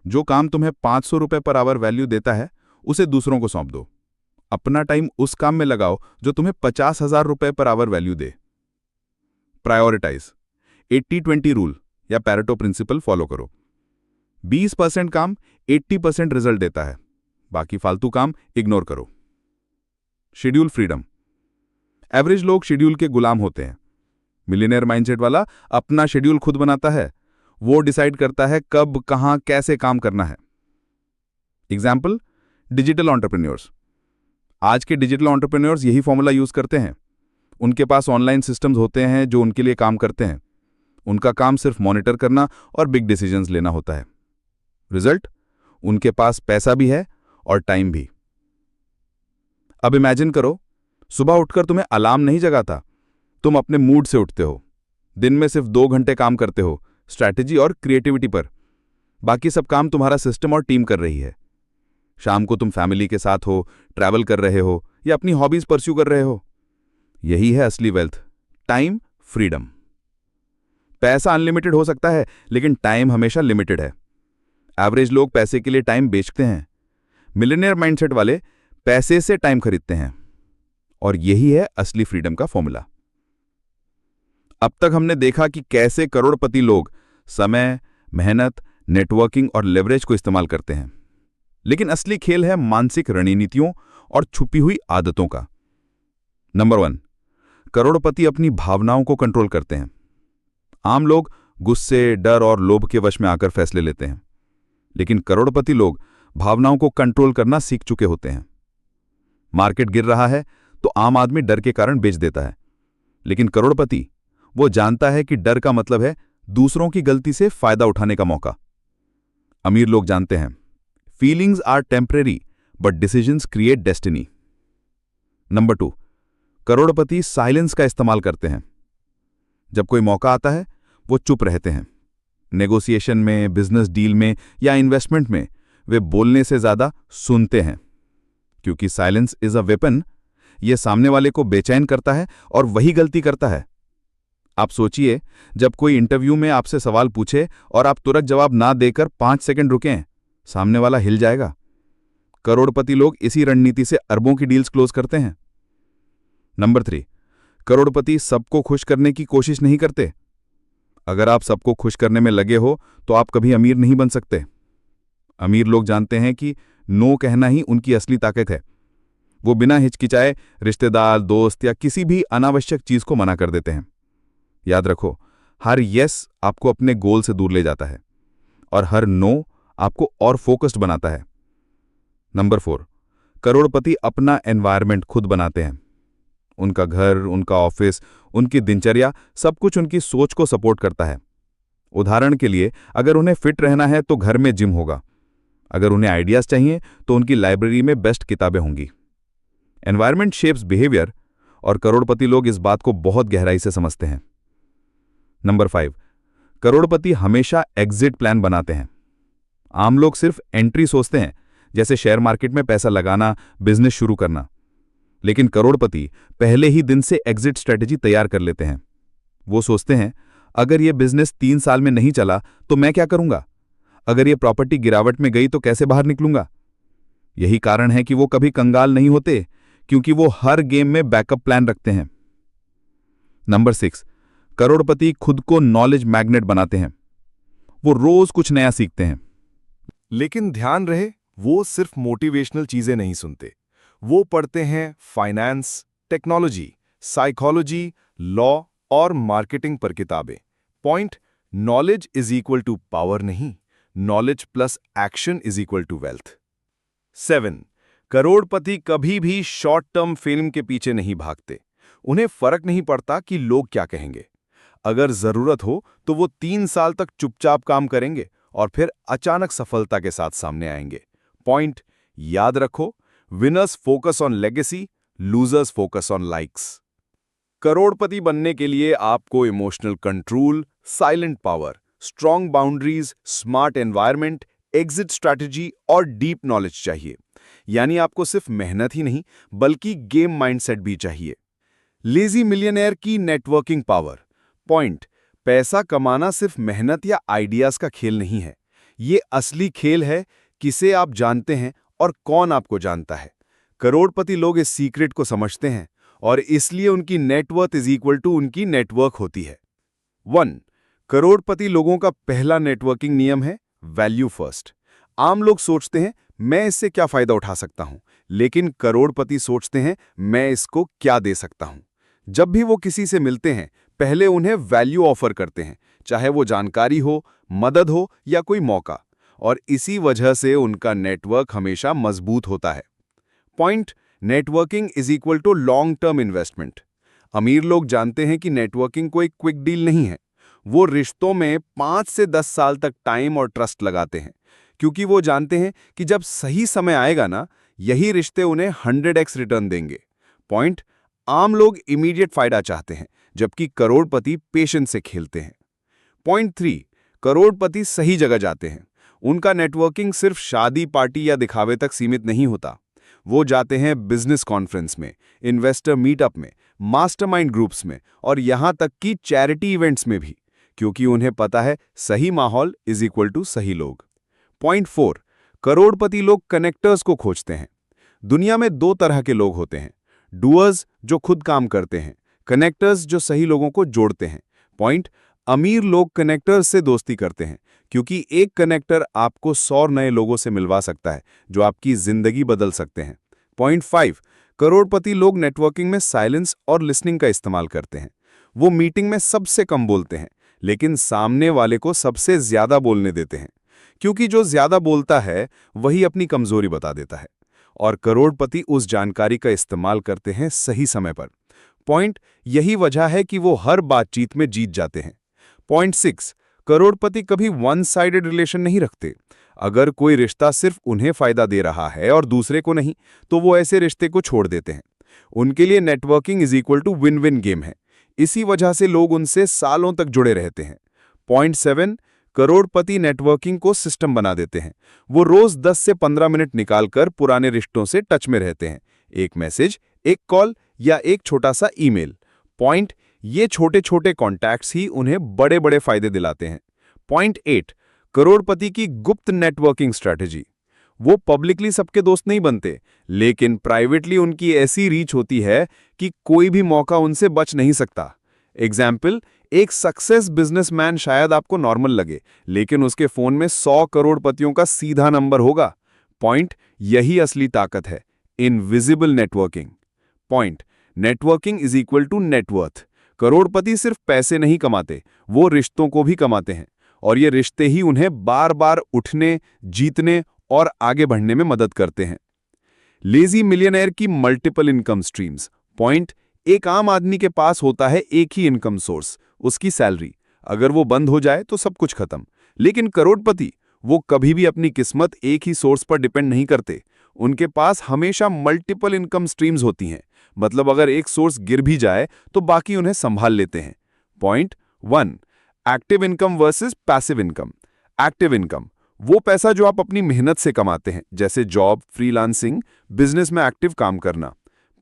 जो काम तुम्हें 500 रुपए पर आवर वैल्यू देता है उसे दूसरों को सौंप दो। अपना टाइम उस काम में लगाओ जो तुम्हें 50,000 रुपए पर आवर वैल्यू दे। प्रायोरिटाइज, 80-20 रूल या पैरेटो प्रिंसिपल फॉलो करो। 20% काम 80% रिजल्ट देता है, बाकी फालतू काम इग्नोर करो। Schedule freedom. एवरेज लोग शेड्यूल के गुलाम होते हैं, मिलियनेयर माइंडसेट वाला अपना शेड्यूल खुद बनाता है। वो डिसाइड करता है कब, कहां, कैसे काम करना है। Example, digital entrepreneurs. आज के डिजिटल एंटरप्रेन्योर्स यही फॉर्मूला यूज करते हैं। उनके पास ऑनलाइन सिस्टम्स होते हैं जो उनके लिए काम करते हैं। उनका काम सिर्फ मॉनिटर करना और बिग डिसीजंस लेना होता है। रिजल्ट, उनके पास पैसा भी है और टाइम भी। अब इमेजिन करो, सुबह उठकर तुम्हें अलार्म नहीं जगाता, तुम अपने मूड से उठते हो। दिन में सिर्फ 2 घंटे काम करते हो स्ट्रैटेजी और क्रिएटिविटी पर, बाकी सब काम तुम्हारा सिस्टम और टीम कर रही है। शाम को तुम फैमिली के साथ हो, ट्रैवल कर रहे हो या अपनी हॉबीज परस्यू कर रहे हो। यही है असली वेल्थ, टाइम फ्रीडम। पैसा अनलिमिटेड हो सकता है, लेकिन टाइम हमेशा लिमिटेड है। एवरेज लोग पैसे के लिए टाइम बेचते हैं, मिलियनेयर माइंडसेट वाले पैसे से टाइम खरीदते हैं, और यही है असली फ्रीडम का फॉर्मूला। अब तक हमने देखा कि कैसे करोड़पति लोग समय, मेहनत, नेटवर्किंग और लेवरेज को इस्तेमाल करते हैं, लेकिन असली खेल है मानसिक रणनीतियों और छुपी हुई आदतों का। नंबर 1, करोड़पति अपनी भावनाओं को कंट्रोल करते हैं। आम लोग गुस्से, डर और लोभ के वश में आकर फैसले लेते हैं, लेकिन करोड़पति लोग भावनाओं को कंट्रोल करना सीख चुके होते हैं। मार्केट गिर रहा है तो आम आदमी डर के कारण बेच देता है, लेकिन करोड़पति वो जानता है कि डर का मतलब है दूसरों की गलती से फायदा उठाने का मौका। अमीर लोग जानते हैं, feelings are temporary but decisions create destiny. Number 2, करोड़पति साइलेंस का इस्तेमाल करते हैं। जब कोई मौका आता है वो चुप रहते हैं। नेगोशिएशन में, बिजनेस डील में या इन्वेस्टमेंट में वे बोलने से ज्यादा सुनते हैं, क्योंकि साइलेंस इज अ वेपन। यह सामने वाले को बेचैन करता है और वही गलती करता है। आप सोचिए, जब कोई इंटरव्यू में आपसे सवाल पूछे और आप तुरंत जवाब ना देकर 5 सेकंड रुकें, सामने वाला हिल जाएगा। करोड़पति लोग इसी रणनीति से अरबों की डील्स क्लोज करते हैं। नंबर 3, करोड़पति सबको खुश करने की कोशिश नहीं करते। अगर आप सबको खुश करने में लगे हो तो आप कभी अमीर नहीं बन सकते। अमीर लोग जानते हैं कि नो कहना ही उनकी असली ताकत है। वो बिना हिचकिचाए रिश्तेदार, दोस्त या किसी भी अनावश्यक चीज को मना कर देते हैं। याद रखो, हर यस आपको अपने गोल से दूर ले जाता है और हर नो आपको और फोकस्ड बनाता है। नंबर 4, करोड़पति अपना एनवायरनमेंट खुद बनाते हैं। उनका घर, उनका ऑफिस, उनकी दिनचर्या, सब कुछ उनकी सोच को सपोर्ट करता है। उदाहरण के लिए, अगर उन्हें फिट रहना है तो घर में जिम होगा। अगर उन्हें आइडियाज चाहिए तो उनकी लाइब्रेरी में बेस्ट किताबें होंगी। एनवायरनमेंट शेप्स बिहेवियर और करोड़पति लोग इस बात को बहुत गहराई से समझते हैं। नंबर 5, करोड़पति हमेशा एग्जिट प्लान बनाते हैं। आम लोग सिर्फ एंट्री सोचते हैं, जैसे शेयर मार्केट में पैसा लगाना, बिजनेस शुरू करना। लेकिन करोड़पति पहले ही दिन से एग्जिट स्ट्रेटेजी तैयार कर लेते हैं। वो सोचते हैं, अगर ये बिजनेस 3 साल में नहीं चला तो मैं क्या करूंगा? अगर ये प्रॉपर्टी गिरावट में गई तो कैसे बाहर निकलूंगा? यही कारण है कि वो कभी कंगाल नहीं होते, क्योंकि वो हर गेम में बैकअप प्लान रखते हैं। नंबर 6, करोड़पति खुद को नॉलेज मैग्नेट बनाते हैं। वो रोज कुछ नया सीखते हैं। लेकिन ध्यान रहे, वो सिर्फ मोटिवेशनल चीजें नहीं सुनते। वो पढ़ते हैं फाइनेंस, टेक्नोलॉजी, साइकोलॉजी, लॉ और मार्केटिंग पर किताबें। Point, knowledge is equal to power नहीं, knowledge plus action is equal to wealth. 7, करोड़पति कभी भी शॉर्ट टर्म फेम के पीछे नहीं भागते। उन्हें फर्क नहीं पड़ता कि लोग क्या कहेंगे। अगर जरूरत हो तो वो 3 साल तक चुपचाप काम करेंगे और फिर अचानक सफलता के साथ सामने आएंगे। पॉइंट, याद रखो, winners focus on legacy, losers focus on likes. करोड़पति बनने के लिए आपको emotional control, silent power, strong boundaries, smart environment, exit strategy और डीप नॉलेज चाहिए। यानी आपको सिर्फ मेहनत ही नहीं बल्कि गेम माइंडसेट भी चाहिए। लेजी मिलियनेयर की नेटवर्किंग पावर। पॉइंट, पैसा कमाना सिर्फ मेहनत या आइडियाज का खेल नहीं है। ये असली खेल है किसे आप जानते हैं और कौन आपको जानता है। करोड़पति लोग इस सीक्रेट को समझते हैं और इसलिए उनकी नेटवर्थ इज इक्वल टू उनकी नेटवर्क होती है। 1, करोड़पति लोगों का पहला नेटवर्किंग नियम है वैल्यू फर्स्ट। आम लोग सोचते हैं मैं इससे क्या फायदा उठा सकता हूं, लेकिन करोड़पति सोचते हैं मैं इसको क्या दे सकता हूं। जब भी वो किसी से मिलते हैं पहले उन्हें वैल्यू ऑफर करते हैं, चाहे वो जानकारी हो, मदद हो या कोई मौका, और इसी वजह से उनका नेटवर्क हमेशा मजबूत होता है। Point, networking is equal to long term investment. अमीर लोग जानते हैं कि नेटवर्किंग कोई क्विक डील नहीं है। वो रिश्तों में 5 से 10 साल तक टाइम और ट्रस्ट लगाते हैं, क्योंकि वो जानते हैं कि जब सही समय आएगा ना, यही रिश्ते उन्हें 100x रिटर्न देंगे। पॉइंट, आम लोग इमीडिएट फायदा चाहते हैं, जबकि करोड़पति पेशेंस से खेलते हैं। पॉइंट 3, करोड़पति सही जगह जाते हैं। उनका नेटवर्किंग सिर्फ शादी, पार्टी या दिखावे तक सीमित नहीं होता। वो जाते हैं बिजनेस कॉन्फ्रेंस में, इन्वेस्टर मीटअप में, मास्टरमाइंड ग्रुप्स में और यहां तक कि चैरिटी इवेंट्स में भी, क्योंकि उन्हें पता है सही माहौल इज इक्वल टू सही लोग। पॉइंट 4, करोड़पति लोग कनेक्टर्स को खोजते हैं। दुनिया में 2 तरह के लोग होते हैं, डूअर्स जो खुद काम करते हैं, कनेक्टर्स जो सही लोगों को जोड़ते हैं। पॉइंट, अमीर लोग कनेक्टर्स से दोस्ती करते हैं, क्योंकि एक कनेक्टर आपको 100 नए लोगों से मिलवा सकता है जो आपकी जिंदगी बदल सकते हैं। पॉइंट 5, करोड़पति लोग नेटवर्किंग में साइलेंस और लिसनिंग का इस्तेमाल करते हैं। वो मीटिंग में सबसे कम बोलते हैं, लेकिन सामने वाले को सबसे ज्यादा बोलने देते हैं, क्योंकि जो ज्यादा बोलता है वही अपनी कमजोरी बता देता है, और करोड़पति उस जानकारी का इस्तेमाल करते हैं सही समय पर। पॉइंट, यही वजह है कि वो हर बातचीत में जीत जाते हैं। पॉइंट 6, करोड़पति कभी वन साइडेड रिलेशन नहीं रखते। अगर कोई रिश्ता सिर्फ उन्हें फायदा दे रहा है और दूसरे को नहीं, तो वो ऐसे रिश्ते को छोड़ देते हैं। उनके लिए networking is equal to win win game है। इसी वजह से लोग उनसे सालों तक जुड़े रहते हैं। पॉइंट 7, करोड़पति नेटवर्किंग को सिस्टम बना देते हैं। वो रोज 10 से 15 मिनट निकालकर पुराने रिश्तों से टच में रहते हैं। एक मैसेज, एक कॉल या एक छोटा सा ईमेल। पॉइंट, ये छोटे छोटे कॉन्टैक्ट्स ही उन्हें बड़े बड़े फायदे दिलाते हैं। पॉइंट 8, करोड़पति की गुप्त नेटवर्किंग स्ट्रैटेजी। वो पब्लिकली सबके दोस्त नहीं बनते, लेकिन प्राइवेटली उनकी ऐसी रीच होती है कि कोई भी मौका उनसे बच नहीं सकता। एग्जाम्पल, एक सक्सेस बिजनेसमैन शायद आपको नॉर्मल लगे, लेकिन उसके फोन में 100 करोड़पतियों का सीधा नंबर होगा। पॉइंट, यही असली ताकत है, invisible networking. Point, networking is equal to net worth. करोड़पति सिर्फ पैसे नहीं कमाते, वो रिश्तों को भी कमाते हैं, और ये रिश्ते ही उन्हें बार बार उठने, जीतने और आगे बढ़ने में मदद करते हैं। लेजी मिलियनेयर की मल्टीपल इनकम स्ट्रीम्स। पॉइंट, एक आम आदमी के पास होता है एक ही इनकम सोर्स, उसकी सैलरी। अगर वो बंद हो जाए तो सब कुछ खत्म। लेकिन करोड़पति, वो कभी भी अपनी किस्मत एक ही सोर्स पर डिपेंड नहीं करते। उनके पास हमेशा मल्टीपल इनकम स्ट्रीम्स होती हैं। मतलब अगर एक सोर्स गिर भी जाए तो बाकी उन्हें संभाल लेते हैं। Point 1, active income versus passive income. Active income, वो पैसा जो आप अपनी मेहनत से कमाते हैं, जैसे जॉब, फ्रीलांसिंग, बिजनेस में एक्टिव काम करना।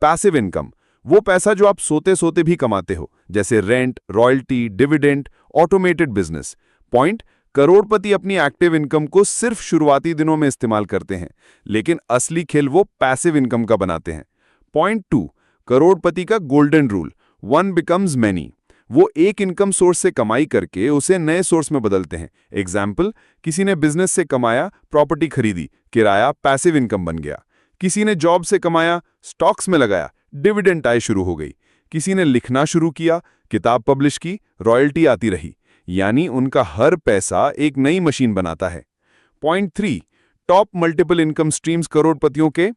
पैसिव इनकम, वो पैसा जो आप सोते सोते भी कमाते हो, जैसे rent, royalty, dividend, automated business. Point, करोड़पति अपनी एक्टिव इनकम को सिर्फ शुरुआती दिनों में इस्तेमाल करते हैं, लेकिन असली खेल वो पैसिव इनकम का बनाते हैं। पॉइंट 2, करोड़पति का golden rule, one becomes many. वो एक इनकम सोर्स से कमाई करके उसे नए सोर्स में बदलते हैं। एग्जाम्पल, किसी ने बिजनेस से कमाया, प्रॉपर्टी खरीदी, किराया, पैसिव इनकम बन गया। किसी ने जॉब से कमाया, स्टॉक्स में लगाया, डिविडेंड आय शुरू हो गई। किसी ने लिखना शुरू किया, किताब पब्लिश की, रॉयल्टी आती रही। यानी उनका हर पैसा एक नई मशीन बनाता है। Point 3, top multiple income streams करोड़पतियों के।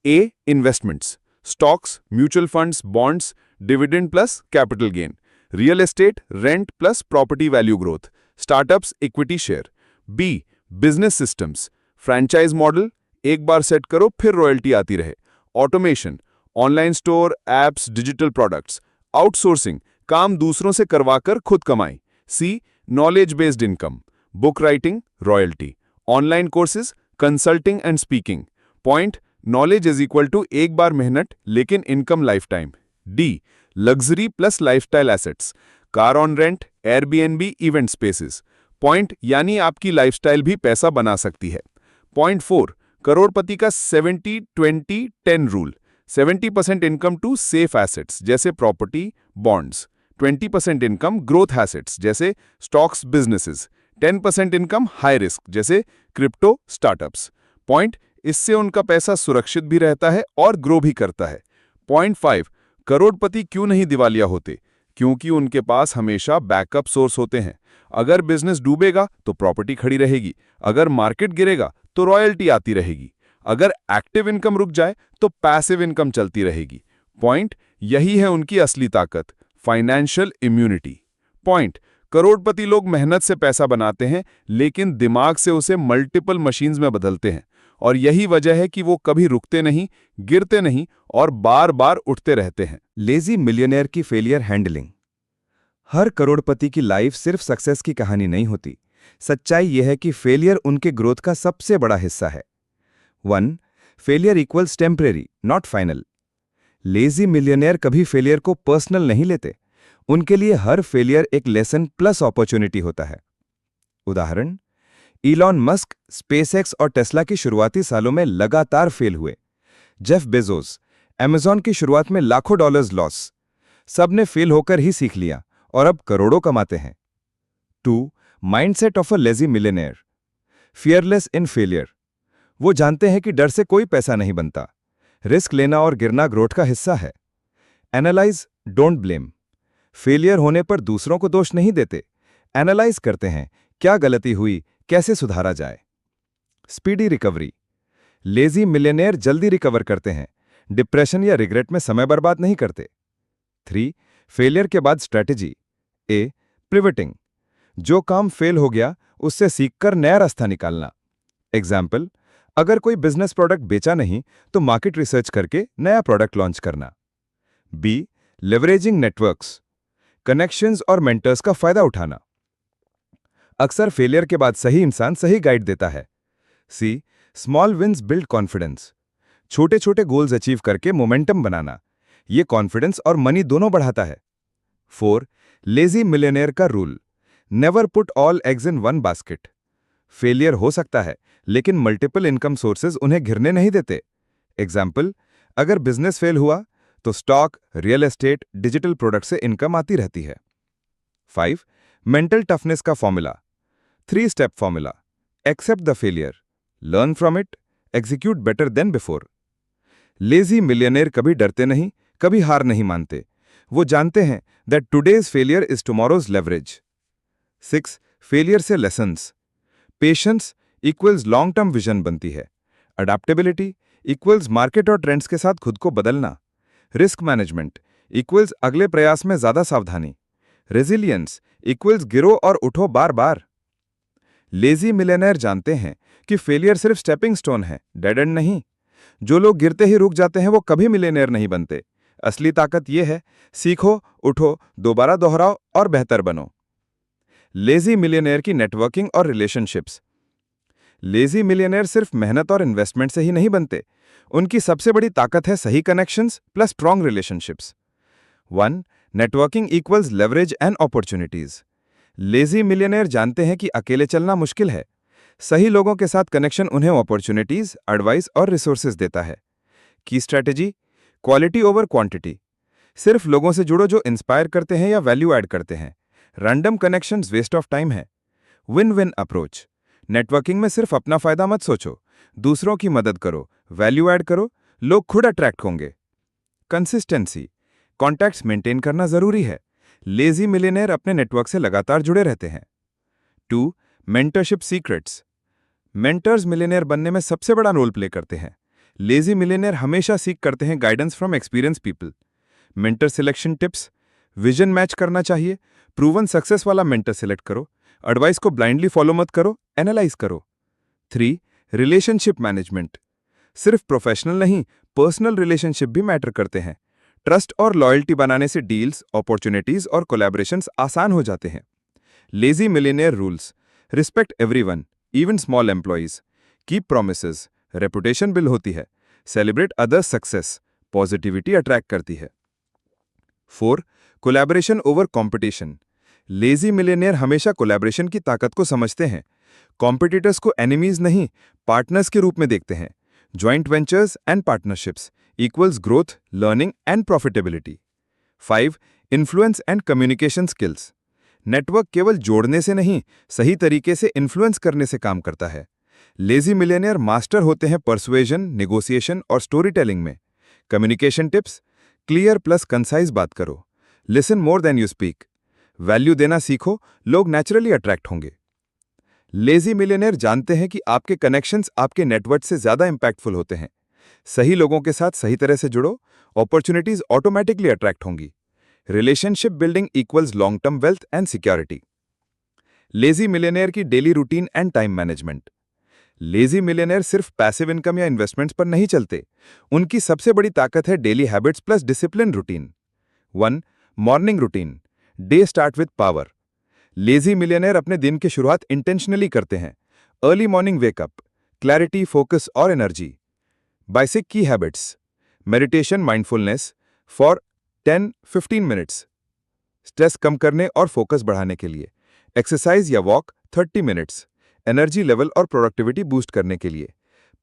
A, investments, stocks, mutual funds, bonds, dividend plus capital gain. Real estate, rent plus property value growth. Startups, equity share. B, business systems, franchise model, एक बार set करो फिर royalty आती रहे। Automation, online store, apps, digital products. Outsourcing, काम दूसरों से करवाकर खुद कमाई। C, knowledge based income, book writing, royalty. Online courses, consulting and speaking. Point, knowledge is equal to एक बार मेहनत लेकिन income life time. D, luxury plus lifestyle assets, car on rent, Airbnb, event spaces. Point, यानी आपकी lifestyle भी पैसा बना सकती है। पॉइंट 4, करोड़पति का 70-20-10 rule. 70% income to safe assets जैसे property, bonds. 20% income growth assets जैसे stocks, businesses. 10% income high risk जैसे क्रिप्टो, स्टार्टअप्स। पॉइंट, इससे उनका पैसा सुरक्षित भी रहता है और ग्रो भी करता है। पॉइंट 5, करोड़पति क्यों नहीं दिवालिया होते? क्योंकि उनके पास हमेशा बैकअप सोर्स होते हैं। अगर बिजनेस डूबेगा तो प्रॉपर्टी खड़ी रहेगी, अगर मार्केट गिरेगा तो रॉयल्टी आती रहेगी, अगर एक्टिव इनकम रुक जाए तो पैसिव इनकम चलती रहेगी। पॉइंट, यही है उनकी असली ताकत, फाइनेंशियल इम्यूनिटी। पॉइंट, करोड़पति लोग मेहनत से पैसा बनाते हैं लेकिन दिमाग से उसे मल्टीपल मशीन्स में बदलते हैं, और यही वजह है कि वो कभी रुकते नहीं, गिरते नहीं और बार बार उठते रहते हैं। लेजी मिलियनेयर की फेलियर हैंडलिंग। हर करोड़पति की लाइफ सिर्फ सक्सेस की कहानी नहीं होती। सच्चाई यह है कि फेलियर उनके ग्रोथ का सबसे बड़ा हिस्सा है। 1, failure equals temporary, not final. Lazy millionaire कभी फेलियर को पर्सनल नहीं लेते। उनके लिए हर फेलियर एक लेसन प्लस अपॉर्चुनिटी होता है। उदाहरण, इलॉन मस्क, स्पेसएक्स और टेस्ला की शुरुआती सालों में लगातार फेल हुए। जेफ बेजोस, अमेज़न की शुरुआत में लाखों डॉलर्स लॉस। सबने फेल होकर ही सीख लिया और अब करोड़ों कमाते हैं। 2, mindset of a lazy millionaire, fearless in failure. वो जानते हैं कि डर से कोई पैसा नहीं बनता। रिस्क लेना और गिरना ग्रोथ का हिस्सा है। Analyse, don't blame. फेलियर होने पर दूसरों को दोष नहीं देते, एनालाइज करते हैं क्या गलती हुई, कैसे सुधारा जाए। स्पीडी रिकवरी, लेजी मिलियनेयर जल्दी रिकवर करते हैं, डिप्रेशन या रिग्रेट में समय बर्बाद नहीं करते। 3, फेलियर के बाद स्ट्रेटेजी। ए, पिवटिंग, जो काम फेल हो गया उससे सीखकर नया रास्ता निकालना। एग्जाम्पल, अगर कोई बिजनेस प्रोडक्ट बेचा नहीं तो मार्केट रिसर्च करके नया प्रोडक्ट लॉन्च करना। बी, लेवरेजिंग नेटवर्क्स, कनेक्शंस और मेंटर्स का फायदा उठाना। अक्सर फेलियर के बाद सही इंसान सही गाइड देता है। सी, स्मॉल विन्स बिल्ड कॉन्फिडेंस, छोटे छोटे गोल्स अचीव करके मोमेंटम बनाना। ये कॉन्फिडेंस और मनी दोनों बढ़ाता है। 4, लेजी मिलियनेयर का rule, never put all eggs in one basket. Failure हो सकता है लेकिन मल्टीपल इनकम सोर्सेज उन्हें घिरने नहीं देते। एग्जाम्पल, अगर बिजनेस फेल हुआ तो stock, real estate, digital product से इनकम आती रहती है। 5, मेंटल टफनेस का formula, 3 step formula. Accept the failure, learn from it execute better than before. Lazy millionaire कभी डरते नहीं, कभी हार नहीं मानते। वो जानते हैं that today's failure is tomorrow's leverage. 6. Failure से lessons. Patience equals long term vision बनती है। अडेप्टेबिलिटी इक्वल्स मार्केट और ट्रेंड्स के साथ खुद को बदलना। रिस्क मैनेजमेंट इक्वल्स अगले प्रयास में ज्यादा सावधानी। रेजिलियंस इक्वल्स गिरो और उठो बार बार। लेजी मिलियनेयर जानते हैं कि फेलियर सिर्फ स्टेपिंग स्टोन है, डेड एंड नहीं। जो लोग गिरते ही रुक जाते हैं वो कभी मिलियनेयर नहीं बनते। असली ताकत यह है, सीखो, उठो, दोबारा दोहराओ और बेहतर बनो। लेजी मिलियनेयर की नेटवर्किंग और रिलेशनशिप्स। लेजी मिलियनेयर सिर्फ मेहनत और इन्वेस्टमेंट से ही नहीं बनते। उनकी सबसे बड़ी ताकत है सही connections plus strong relationships. 1. Networking equals leverage and opportunities. Lazy millionaire जानते हैं कि अकेले चलना मुश्किल है। सही लोगों के साथ कनेक्शन उन्हें अपॉर्चुनिटीज, एडवाइस और रिसोर्सेज देता है। की स्ट्रैटेजी क्वालिटी ओवर क्वांटिटी। सिर्फ लोगों से जुड़ो जो इंस्पायर करते हैं या वैल्यू ऐड करते हैं। Random connections waste of time है। Win win approach. नेटवर्किंग में सिर्फ अपना फायदा मत सोचो, दूसरों की मदद करो, वैल्यू ऐड करो, लोग खुद अट्रैक्ट होंगे। कंसिस्टेंसी कॉन्टैक्ट्स मेंटेन करना जरूरी है। लेजी मिलियनेयर अपने नेटवर्क से लगातार जुड़े रहते हैं। 2. Mentorship secrets. मेंटर्स मिलियनेयर बनने में सबसे बड़ा रोल प्ले करते हैं। लेजी मिलियनेयर हमेशा सीख करते हैं guidance from experience people. Mentor selection tips. Vision match करना चाहिए, प्रूवन सक्सेस वाला मेंटर सिलेक्ट करो। एडवाइस को ब्लाइंडली फॉलो मत करो, एनालाइज करो। 3. Relationship management. सिर्फ प्रोफेशनल नहीं, पर्सनल रिलेशनशिप भी मैटर करते हैं। ट्रस्ट और लॉयल्टी बनाने से डील्स, अपॉर्चुनिटीज और कोलैबोरेशंस आसान हो जाते हैं। Lazy millionaire rules. Respect everyone, even small employees. Keep promises, reputation build होती है। Celebrate others success, positivity attract करती है। 4. Collaboration over competition. Lazy millionaire हमेशा कोलैबोरेशन की ताकत को समझते हैं। कॉम्पिटिटर्स को एनिमीज नहीं, पार्टनर्स के रूप में देखते हैं। Joint ventures and partnerships equals growth, learning and profitability. 5. Influence and communication skills. Network केवल जोड़ने से नहीं, सही तरीके से इन्फ्लुएंस करने से काम करता है। लेजी मिलियनेयर मास्टर होते हैं परसुएजन, नेगोशिएशन और स्टोरी टेलिंग में। Communication tips clear plus concise बात करो। Listen more than you speak. Value देना सीखो, लोग नेचुरली अट्रैक्ट होंगे। लेजी मिलियनेयर जानते हैं कि आपके कनेक्शंस आपके नेटवर्क से ज्यादा इंपैक्टफुल होते हैं। सही लोगों के साथ सही तरह से जुड़ो, अपॉर्चुनिटीज ऑटोमेटिकली अट्रैक्ट होंगी। Relationship building equals long term wealth and security. Lazy millionaire की daily routine and time management. Lazy millionaire सिर्फ पैसिव इनकम या इन्वेस्टमेंट्स पर नहीं चलते। उनकी सबसे बड़ी ताकत है daily habits plus discipline routine. 1. Morning routine. Day start with power. Lazy millionaire अपने दिन की शुरुआत इंटेंशनली करते हैं। Early morning wake up, clarity, focus और एनर्जी। बेसिक की habits meditation, mindfulness for 10-15 minutes, stress कम करने और फोकस बढ़ाने के लिए। एक्सरसाइज या वॉक 30 मिनट्स, एनर्जी लेवल और प्रोडक्टिविटी बूस्ट करने के लिए।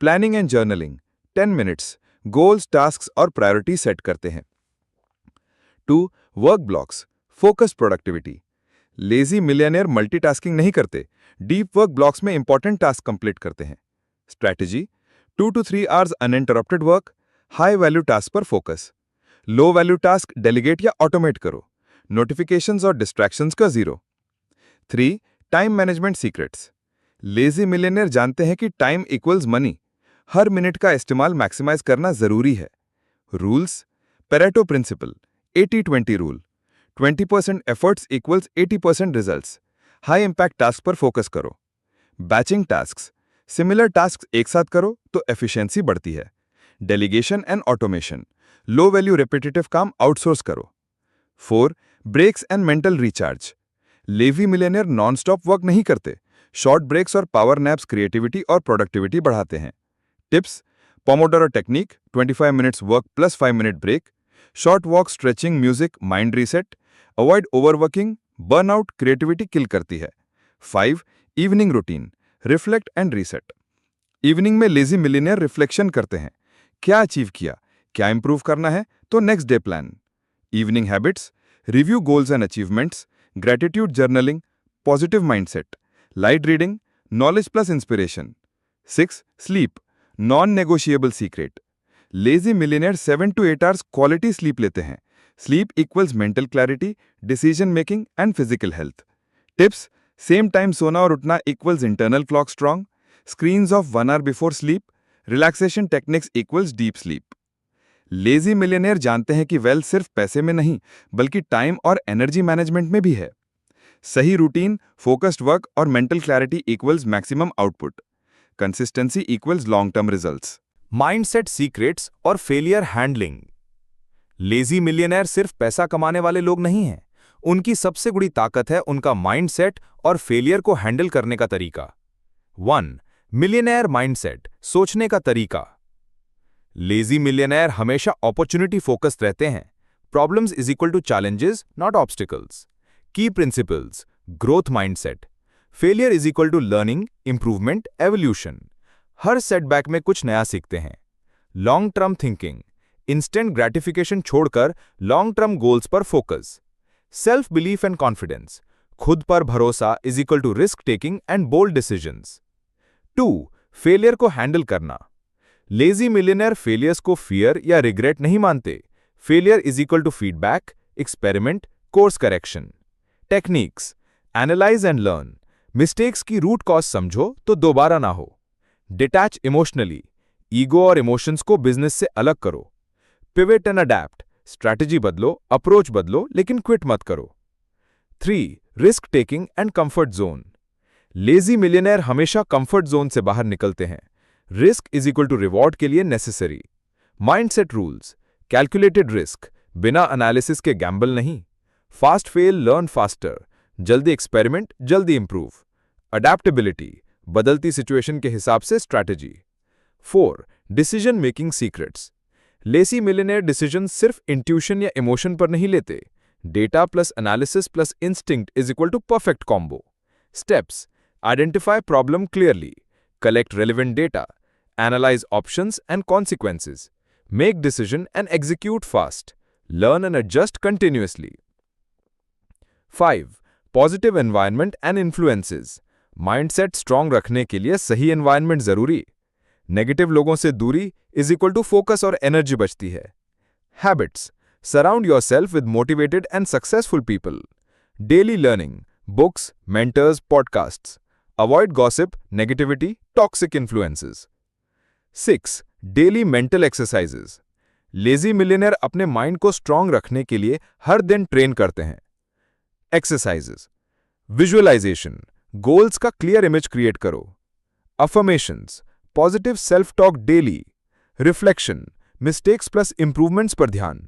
Planning and journaling 10 minutes, goals, tasks और प्रायोरिटी सेट करते हैं। 2. Work blocks, focus, productivity. Lazy millionaire multitasking नहीं करते, डीप वर्क ब्लॉक्स में इंपॉर्टेंट टास्क कंप्लीट करते हैं। Strategy 2 to 3 hours uninterrupted work, high value task पर फोकस। लो वैल्यू टास्क डेलीगेट या ऑटोमेट करो। नोटिफिकेशंस और डिस्ट्रैक्शंस का 0। 3. Time management secrets. Lazy millionaire जानते हैं कि टाइम इक्वल्स मनी। हर मिनट का इस्तेमाल मैक्सिमाइज करना जरूरी है। Rules Pareto principle, 80-20 rule. 20% efforts equals 80% results. High impact task पर फोकस करो। बैचिंग टास्क्स, सिमिलर टास्क एक साथ करो तो एफिशिएंसी बढ़ती है। Delegation and automation, low value repetitive काम आउटसोर्स करो। 4. Breaks and mental recharge. Lazy millionaire non stop work नहीं करते। शॉर्ट ब्रेक्स और पावर नैप्स क्रिएटिविटी और प्रोडक्टिविटी बढ़ाते हैं। Tips pomodoro technique, 25 minutes work plus 5 minute break. Short walk, stretching, music, mind reset. Avoid overworking, burnout creativity kill करती है। 5. Evening routine, reflect and reset. Evening में lazy millionaire reflection करते हैं। क्या achieve किया, क्या इंप्रूव करना है, तो next day plan. Evening habits review goals and achievements, gratitude journaling, positive mindset, light reading, knowledge plus inspiration. 6. Sleep non negotiable secret. Lazy millionaire 7 to 8 hours quality sleep लेते हैं। Sleep equals mental clarity, decision making and physical health. Tips: same time सोना और उठना equals internal clock strong. Screens of 1 hour before sleep. Relaxation techniques equals deep sleep. Lazy millionaire जानते हैं कि wealth सिर्फ पैसे में नहीं बल्कि टाइम और एनर्जी मैनेजमेंट में भी है। सही रूटीन, फोकस्ड वर्क और mental clarity equals maximum output. Consistency equals long term results. Mindset secrets और फेलियर हैंडलिंग। लेजी मिलियनेयर सिर्फ पैसा कमाने वाले लोग नहीं हैं, उनकी सबसे बड़ी ताकत है उनका माइंडसेट और फेलियर को हैंडल करने का तरीका। 1. मिलियनेयर माइंडसेट, सोचने का तरीका। लेजी मिलियनेयर हमेशा अपॉर्चुनिटी फोकस्ड रहते हैं। Problems is equal to challenges, not obstacles. Key principles: growth mindset, failure is equal to learning, improvement, evolution. हर सेटबैक में कुछ नया सीखते हैं। Long term thinking, instant gratification छोड़कर लॉन्ग टर्म गोल्स पर focus. Self belief and confidence, खुद पर भरोसा is equal to risk taking and bold decisions. 2. Failure को हैंडल करना। लेजी मिलियनेयर फेलियर्स को फियर या रिग्रेट नहीं मानते। Failure is equal to feedback, experiment, course correction. Techniques: analyse and learn, mistakes की रूट कॉज समझो तो दोबारा ना हो। डिटैच इमोशनली, ईगो और इमोशंस को बिजनेस से अलग करो। पिवट एंड अडैप्ट, स्ट्रैटेजी बदलो, अप्रोच बदलो लेकिन क्विट मत करो। 3. Risk taking and comfort zone. Lazy millionaire हमेशा कंफर्ट जोन से बाहर निकलते हैं। Risk is equal to reward के लिए necessary. Mindset rules: calculated risk, बिना एनालिसिस के गैम्बल नहीं। फास्ट फेल, लर्न फास्टर, जल्दी एक्सपेरिमेंट, जल्दी इंप्रूव। अडैप्टेबिलिटी, बदलती सिचुएशन के हिसाब से strategy. 4. Decision making secrets. Lazy millionaire decision सिर्फ इंट्यूशन या इमोशन पर नहीं लेते। Data plus analysis plus instinct is equal to perfect combo. Steps: identify problem clearly, collect relevant data, analyse options and consequences, make decision and execute fast, learn and adjust continuously. 5. Positive environment and influences. Mindset strong रखने के लिए सही environment जरूरी। Negative लोगों से दूरी is equal to focus और energy बचती है। Habits: surround yourself with motivated and successful people. Daily learning, books, mentors, podcasts. Avoid gossip, negativity, toxic influences. 6. Daily mental exercises. Lazy millionaire अपने माइंड को strong रखने के लिए हर दिन ट्रेन करते हैं। एक्सरसाइजेस: विजुअलाइजेशन, गोल्स का क्लियर इमेज क्रिएट करो। Affirmations, positive self talk daily. Reflection, mistakes plus improvements पर ध्यान।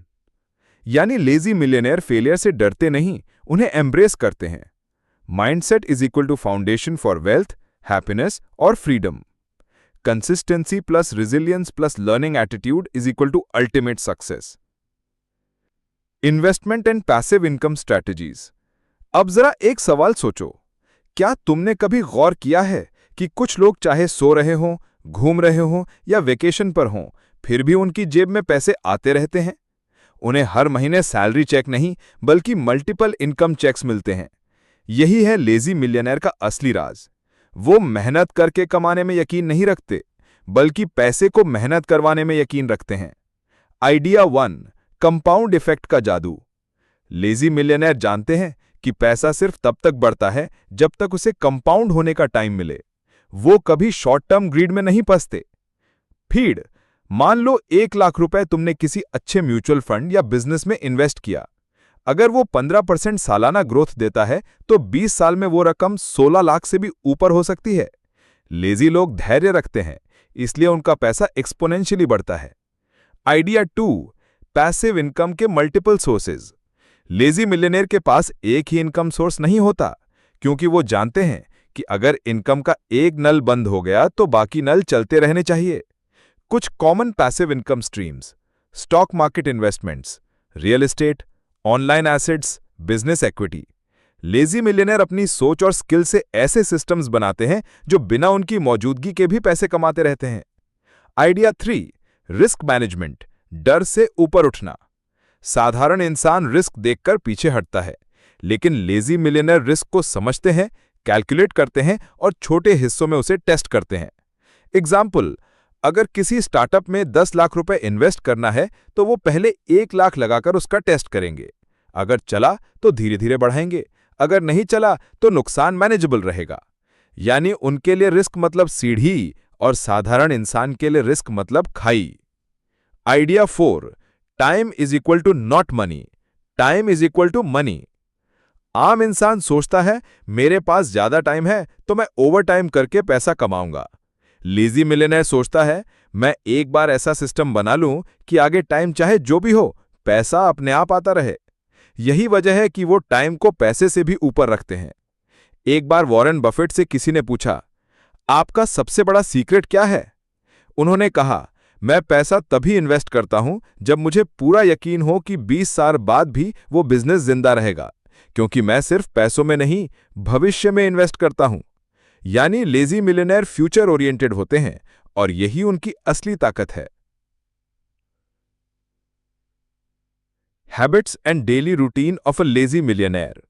यानी लेजी मिलियनेयर फेलियर से डरते नहीं, उन्हें एम्ब्रेस करते हैं। Mindset is equal to foundation for wealth, happiness और freedom. Consistency plus resilience plus learning attitude is equal to ultimate success. Investment and passive income strategies. अब जरा एक सवाल सोचो, क्या तुमने कभी गौर किया है कि कुछ लोग चाहे सो रहे हों, घूम रहे हों या वेकेशन पर हों, फिर भी उनकी जेब में पैसे आते रहते हैं? उन्हें हर महीने सैलरी चेक नहीं बल्कि मल्टीपल इनकम चेक्स मिलते हैं। यही है लेजी मिलियनेयर का असली राज। वो मेहनत करके कमाने में यकीन नहीं रखते, बल्कि पैसे को मेहनत करवाने में यकीन रखते हैं। आइडिया 1, कंपाउंड इफेक्ट का जादू। लेजी मिलियनेयर जानते हैं कि पैसा सिर्फ तब तक बढ़ता है जब तक उसे कंपाउंड होने का टाइम मिले। वो कभी शॉर्ट टर्म ग्रीड में नहीं फंसते। फीड: मान लो 1 लाख रुपए तुमने किसी अच्छे म्यूचुअल फंड या बिजनेस में इन्वेस्ट किया। अगर वो 15% सालाना ग्रोथ देता है तो 20 साल में वो रकम 16 लाख से भी ऊपर हो सकती है। लेजी लोग धैर्य रखते हैं, इसलिए उनका पैसा एक्सपोनेंशियली बढ़ता है। आइडिया 2, पैसिव इनकम के मल्टीपल सोर्सेज। लेजी मिलियनेयर के पास एक ही इनकम सोर्स नहीं होता, क्योंकि वो जानते हैं कि अगर इनकम का एक नल बंद हो गया तो बाकी नल चलते रहने चाहिए। कुछ common passive income streams: stock market investments, real estate, online assets, business equity. Lazy millionaire अपनी सोच और स्किल से ऐसे सिस्टम्स बनाते हैं जो बिना उनकी मौजूदगी के भी पैसे कमाते रहते हैं। आइडिया 3, रिस्क मैनेजमेंट, डर से ऊपर उठना। साधारण इंसान रिस्क देखकर पीछे हटता है, लेकिन लेजी मिलियनेयर रिस्क को समझते हैं, कैलकुलेट करते हैं और छोटे हिस्सों में उसे टेस्ट करते हैं। एग्जाम्पल: अगर किसी स्टार्टअप में 10 लाख रुपए इन्वेस्ट करना है तो वो पहले 1 लाख लगाकर उसका टेस्ट करेंगे। अगर चला तो धीरे धीरे बढ़ाएंगे, अगर नहीं चला तो नुकसान मैनेजेबल रहेगा। यानी उनके लिए रिस्क मतलब सीढ़ी और साधारण इंसान के लिए रिस्क मतलब खाई। Idea 4, time is equal to not money, time is equal to money. आम इंसान सोचता है मेरे पास ज्यादा टाइम है तो मैं ओवर टाइम करके पैसा कमाऊंगा। लेजी मिलियनेयर सोचता है मैं एक बार ऐसा सिस्टम बना लूं कि आगे टाइम चाहे जो भी हो, पैसा अपने आप आता रहे। यही वजह है कि वो टाइम को पैसे से भी ऊपर रखते हैं। एक बार वॉरेन बफेट से किसी ने पूछा, आपका सबसे बड़ा सीक्रेट क्या है? उन्होंने कहा, मैं पैसा तभी इन्वेस्ट करता हूं जब मुझे पूरा यकीन हो कि 20 साल बाद भी वो बिजनेस जिंदा रहेगा, क्योंकि मैं सिर्फ पैसों में नहीं, भविष्य में इन्वेस्ट करता हूं। यानी लेजी मिलियनेयर फ्यूचर ओरिएंटेड होते हैं और यही उनकी असली ताकत है। Habits and daily routine of a lazy millionaire.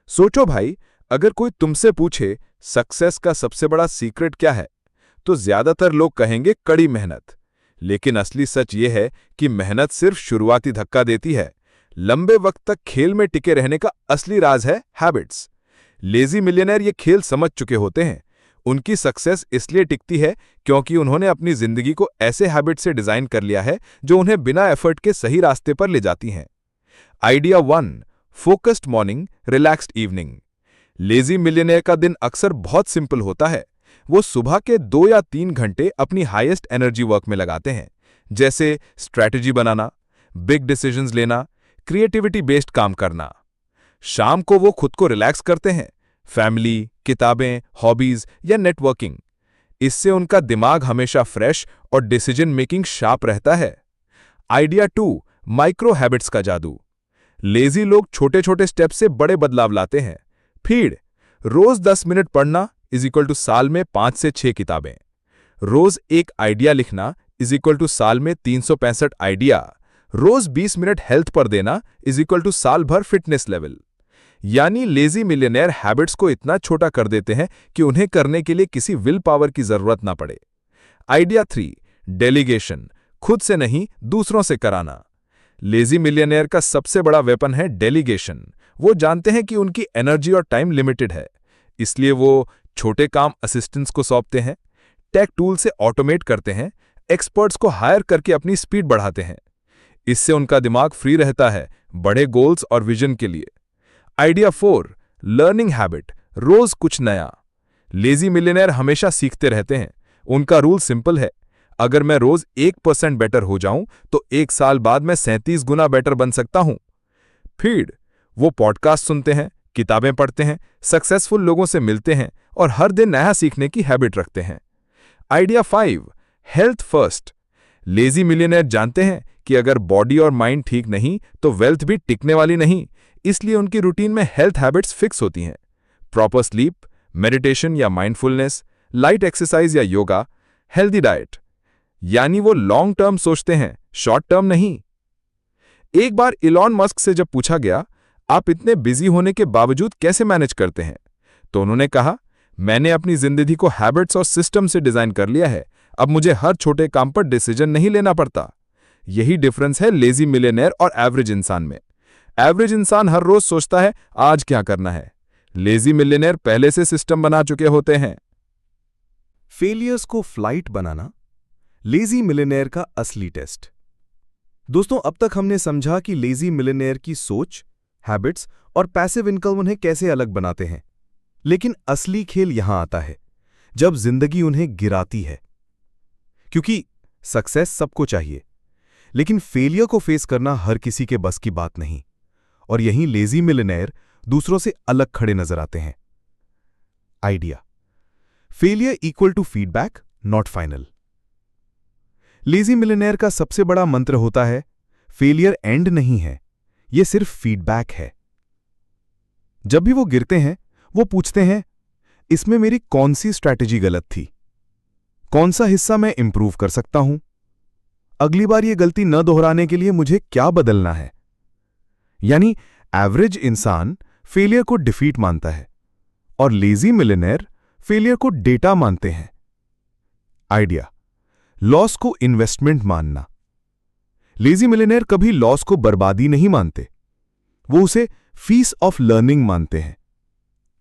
सोचो भाई, अगर कोई तुमसे पूछे सक्सेस का सबसे बड़ा सीक्रेट क्या है, तो ज्यादातर लोग कहेंगे कड़ी मेहनत। लेकिन असली सच यह है कि मेहनत सिर्फ शुरुआती धक्का देती है। लंबे वक्त तक खेल में टिके रहने का असली राज है हैबिट्स। लेजी मिलियनेयर ये खेल समझ चुके होते हैं। उनकी सक्सेस इसलिए टिकती है क्योंकि उन्होंने अपनी जिंदगी को ऐसे हैबिट से डिजाइन कर लिया है जो उन्हें बिना एफर्ट के सही रास्ते पर ले जाती हैं। Idea 1, focused morning, relaxed evening. Lazy millionaire का दिन अक्सर बहुत सिंपल होता है। वो सुबह के 2 या 3 घंटे अपनी हाईएस्ट एनर्जी वर्क में लगाते हैं, जैसे स्ट्रैटेजी बनाना, बिग डिसीजंस लेना, क्रिएटिविटी बेस्ड काम करना। शाम को वो खुद को रिलैक्स करते हैं, फैमिली, किताबें, हॉबीज या नेटवर्किंग। इससे उनका दिमाग हमेशा फ्रेश और डिसीजन मेकिंग शार्प रहता है। आइडिया 2, माइक्रो हैबिट्स का जादू। लेजी लोग छोटे छोटे स्टेप से बड़े बदलाव लाते हैं। फीड, रोज 10 मिनट पढ़ना इज इक्वल टू साल में 5 से 6 किताबें। रोज एक आइडिया लिखना इज इक्वल टू साल में 365 आइडिया। रोज 20 मिनट हेल्थ पर देना इज इक्वल टू साल भर फिटनेस लेवल। यानी लेजी मिलियनेयर हैबिट्स को इतना छोटा कर देते हैं कि उन्हें करने के लिए किसी विल पावर की जरूरत ना पड़े। आइडिया 3, डेलीगेशन, खुद से नहीं दूसरों से कराना। लेजी मिलियनेयर का सबसे बड़ा वेपन है डेलीगेशन। वो जानते हैं कि उनकी एनर्जी और टाइम लिमिटेड है, इसलिए वो छोटे काम असिस्टेंट्स को सौंपते हैं, टेक टूल से ऑटोमेट करते हैं, एक्सपर्ट्स को हायर करके अपनी स्पीड बढ़ाते हैं। इससे उनका दिमाग फ्री रहता है बड़े गोल्स और विजन के लिए। आइडिया 4, लर्निंग हैबिट, रोज कुछ नया। लेजी मिलियनेयर हमेशा सीखते रहते हैं। उनका रूल सिंपल है, अगर मैं रोज 1% बेटर हो जाऊं तो 1 साल बाद मैं 37 गुना बेटर बन सकता हूं। फीड, वो पॉडकास्ट सुनते हैं, किताबें पढ़ते हैं, सक्सेसफुल लोगों से मिलते हैं और हर दिन नया सीखने की हैबिट रखते हैं। Idea 5, health first. Lazy millionaire जानते हैं कि अगर बॉडी और माइंड ठीक नहीं तो वेल्थ भी टिकने वाली नहीं, इसलिए उनकी रूटीन में हेल्थ हैबिट्स फिक्स होती हैं। प्रॉपर स्लीप, मेडिटेशन या माइंडफुलनेस, लाइट एक्सरसाइज या योगा, हेल्दी डाइट। यानी वो लॉन्ग टर्म सोचते हैं, शॉर्ट टर्म नहीं। एक बार इलॉन मस्क से जब पूछा गया, आप इतने बिजी होने के बावजूद कैसे मैनेज करते हैं, तो उन्होंने कहा, मैंने अपनी जिंदगी को हैबिट्स और सिस्टम से डिजाइन कर लिया है। अब मुझे हर छोटे काम पर डिसीजन नहीं लेना पड़ता। यही डिफरेंस है लेजी मिलियनेयर और एवरेज इंसान में। एवरेज इंसान हर रोज सोचता है आज क्या करना है। लेजी मिलियनेयर पहले से सिस्टम बना चुके होते हैं। फेलियर्स को फ्लाइट बनाना, लेजी मिलियनेयर का असली टेस्ट। दोस्तों, अब तक हमने समझा कि लेजी मिलियनेयर की सोच, हैबिट्स और पैसिव इनकम उन्हें कैसे अलग बनाते हैं। लेकिन असली खेल यहां आता है जब जिंदगी उन्हें गिराती है। क्योंकि सक्सेस सबको चाहिए, लेकिन फेलियर को फेस करना हर किसी के बस की बात नहीं। और यहीं लेजी मिलियनेयर दूसरों से अलग खड़े नजर आते हैं। Idea, failure equal to feedback, not final. Lazy millionaire का सबसे बड़ा मंत्र होता है, फेलियर एंड नहीं है, यह सिर्फ फीडबैक है। जब भी वो गिरते हैं, वो पूछते हैं, इसमें मेरी कौन सी स्ट्रैटेजी गलत थी, कौन सा हिस्सा मैं इंप्रूव कर सकता हूं, अगली बार ये गलती न दोहराने के लिए मुझे क्या बदलना है। यानी एवरेज इंसान फेलियर को डिफीट मानता है और लेजी मिलियनेयर फेलियर को डेटा मानते हैं। आइडिया, लॉस को इन्वेस्टमेंट मानना। लेजी मिलियनेयर कभी लॉस को बर्बादी नहीं मानते, वो उसे फीस ऑफ लर्निंग मानते हैं।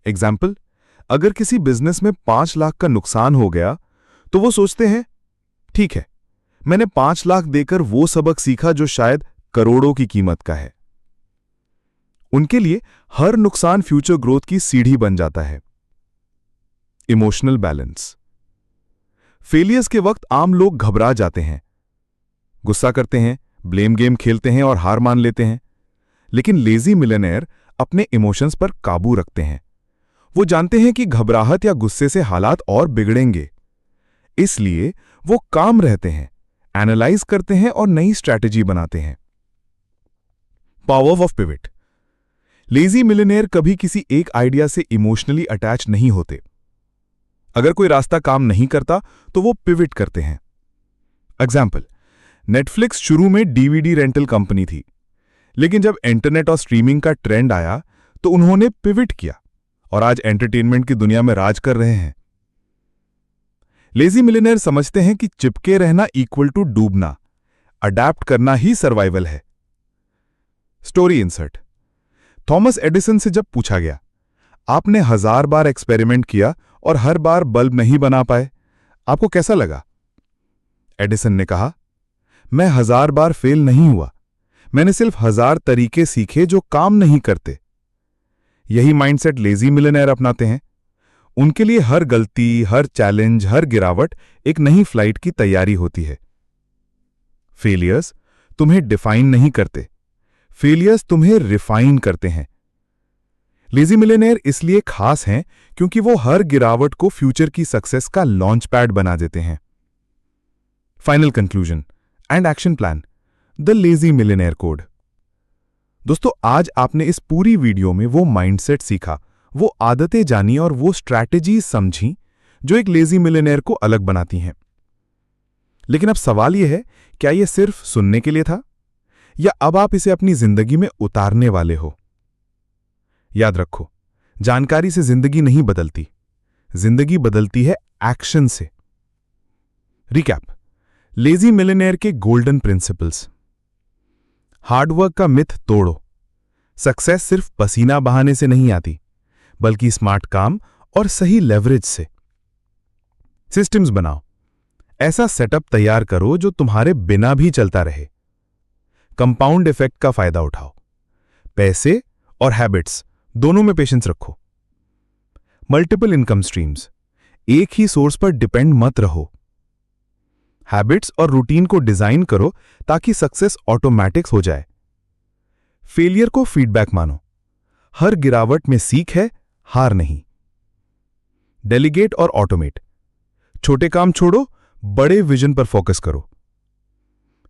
एग्जाम्पल, अगर किसी बिजनेस में 5 लाख का नुकसान हो गया तो वो सोचते हैं, ठीक है, मैंने 5 लाख देकर वो सबक सीखा जो शायद करोड़ों की कीमत का है। उनके लिए हर नुकसान फ्यूचर ग्रोथ की सीढ़ी बन जाता है। Emotional balance. फेलियर्स के वक्त आम लोग घबरा जाते हैं, गुस्सा करते हैं, ब्लेम गेम खेलते हैं और हार मान लेते हैं। लेकिन लेजी मिलियनेयर अपने इमोशंस पर काबू रखते हैं। वो जानते हैं कि घबराहट या गुस्से से हालात और बिगड़ेंगे, इसलिए वो काम रहते हैं, एनालाइज करते हैं और नई स्ट्रैटेजी बनाते हैं। Power of pivot. Lazy millionaire कभी किसी एक आइडिया से इमोशनली अटैच नहीं होते। अगर कोई रास्ता काम नहीं करता तो वो पिवट करते हैं। एग्जाम्पल, नेटफ्लिक्स शुरू में डीवीडी रेंटल कंपनी थी, लेकिन जब इंटरनेट और स्ट्रीमिंग का ट्रेंड आया तो उन्होंने पिवट किया और आज एंटरटेनमेंट की दुनिया में राज कर रहे हैं। लेजी मिलियनेयर समझते हैं कि चिपके रहना इक्वल टू डूबना, अडैप्ट करना ही सर्वाइवल है। Story insert. थॉमस एडिसन से जब पूछा गया, आपने 1000 बार एक्सपेरिमेंट किया और हर बार बल्ब नहीं बना पाए, आपको कैसा लगा? एडिसन ने कहा, मैं 1000 बार फेल नहीं हुआ, मैंने सिर्फ 1000 तरीके सीखे जो काम नहीं करते। यही माइंडसेट लेजी मिलियनेयर अपनाते हैं। उनके लिए हर गलती, हर चैलेंज, हर गिरावट एक नई फ्लाइट की तैयारी होती है। फेलियर्स तुम्हें डिफाइन नहीं करते, फेलियर्स तुम्हें रिफाइन करते हैं। लेजी मिलियनेयर इसलिए खास हैं क्योंकि वो हर गिरावट को फ्यूचर की सक्सेस का लॉन्च पैड बना देते हैं। Final conclusion and action plan, the lazy millionaire code. दोस्तों, आज आपने इस पूरी वीडियो में वो माइंडसेट सीखा, वो आदतें जानी और वो स्ट्रैटेजीज समझी जो एक लेजी मिलियनेयर को अलग बनाती हैं। लेकिन अब सवाल यह है, क्या यह सिर्फ सुनने के लिए था या अब आप इसे अपनी जिंदगी में उतारने वाले हो? याद रखो, जानकारी से जिंदगी नहीं बदलती, जिंदगी बदलती है एक्शन से। रिकैप। लेजी मिलियनेयर के गोल्डन प्रिंसिपल्स। हार्डवर्क का मिथ तोड़ो। सक्सेस सिर्फ पसीना बहाने से नहीं आती, बल्कि स्मार्ट काम और सही लेवरेज से। सिस्टम्स बनाओ। ऐसा सेटअप तैयार करो जो तुम्हारे बिना भी चलता रहे। कंपाउंड इफेक्ट का फायदा उठाओ। पैसे और हैबिट्स दोनों में पेशेंस रखो। मल्टीपल इनकम स्ट्रीम्स, एक ही सोर्स पर डिपेंड मत रहो। हैबिट्स और रूटीन को डिजाइन करो ताकि सक्सेस ऑटोमैटिक हो जाए। फेलियर को फीडबैक मानो, हर गिरावट में सीख है, हार नहीं। डेलीगेट और ऑटोमेट, छोटे काम छोड़ो, बड़े विजन पर फोकस करो।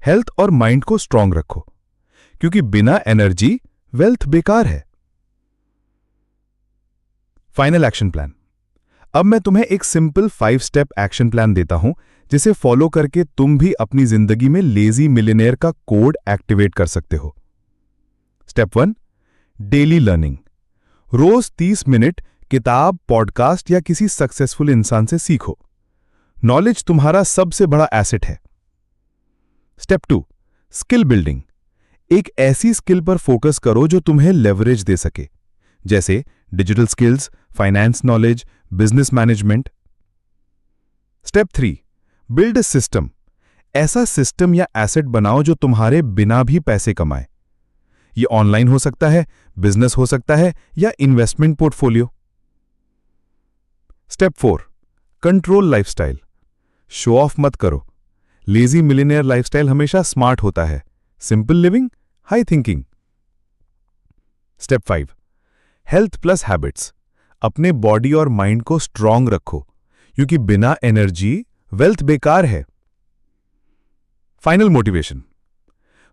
हेल्थ और माइंड को स्ट्रांग रखो, क्योंकि बिना एनर्जी वेल्थ बेकार है। Final action plan. अब मैं तुम्हें एक सिंपल 5 स्टेप एक्शन प्लान देता हूं, जिसे फॉलो करके तुम भी अपनी जिंदगी में लेजी मिलियनेयर का कोड एक्टिवेट कर सकते हो। Step 1, daily learning. रोज 30 मिनट किताब, पॉडकास्ट या किसी सक्सेसफुल इंसान से सीखो। नॉलेज तुम्हारा सबसे बड़ा एसेट है। Step 2, skill building. एक ऐसी स्किल पर फोकस करो जो तुम्हें लेवरेज दे सके, जैसे digital skills, finance knowledge, business management. Step 3, build a system. ऐसा सिस्टम या एसेट बनाओ जो तुम्हारे बिना भी पैसे कमाए। ये ऑनलाइन हो सकता है, बिजनेस हो सकता है या investment portfolio. Step 4, control lifestyle. Show off मत करो। लेजी मिलियनेयर लाइफस्टाइल हमेशा स्मार्ट होता है, simple living, high thinking. Step 5, health plus habits. अपने बॉडी और माइंड को स्ट्रांग रखो, क्योंकि बिना एनर्जी वेल्थ बेकार है। Final motivation.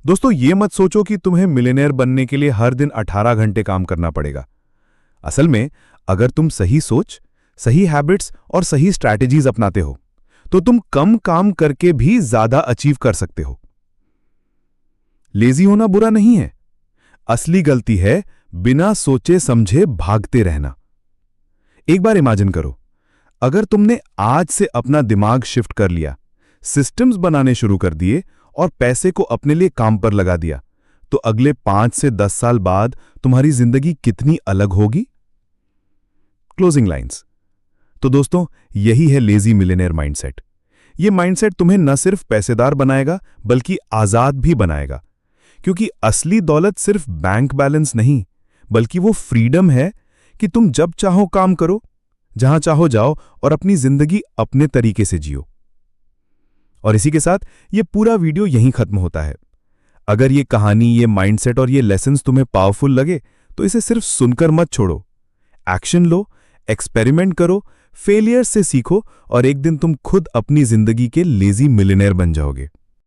दोस्तों, ये मत सोचो कि तुम्हें मिलियनेयर बनने के लिए हर दिन 18 घंटे काम करना पड़ेगा। असल में अगर तुम सही सोच, सही हैबिट्स और सही स्ट्रैटेजीज अपनाते हो तो तुम कम काम करके भी ज्यादा अचीव कर सकते हो। लेजी होना बुरा नहीं है, असली गलती है बिना सोचे समझे भागते रहना। एक बार इमेजिन करो, अगर तुमने आज से अपना दिमाग शिफ्ट कर लिया, सिस्टम्स बनाने शुरू कर दिए और पैसे को अपने लिए काम पर लगा दिया, तो अगले 5 से 10 साल बाद तुम्हारी जिंदगी कितनी अलग होगी? Closing lines. तो दोस्तों, यही है लेजी मिलियनेयर माइंडसेट। ये माइंडसेट तुम्हें न सिर्फ पैसेदार बनाएगा बल्कि आजाद भी बनाएगा, क्योंकि असली दौलत सिर्फ बैंक बैलेंस नहीं, बल्कि वो फ्रीडम है कि तुम जब चाहो काम करो, जहां चाहो जाओ और अपनी जिंदगी अपने तरीके से जियो। और इसी के साथ ये पूरा वीडियो यहीं खत्म होता है। अगर ये कहानी, ये माइंडसेट और ये लेसन्स तुम्हें पावरफुल लगे तो इसे सिर्फ सुनकर मत छोड़ो। एक्शन लो, एक्सपेरिमेंट करो, फेलियर से सीखो और एक दिन तुम खुद अपनी जिंदगी के लेजी मिलियनेयर बन जाओगे।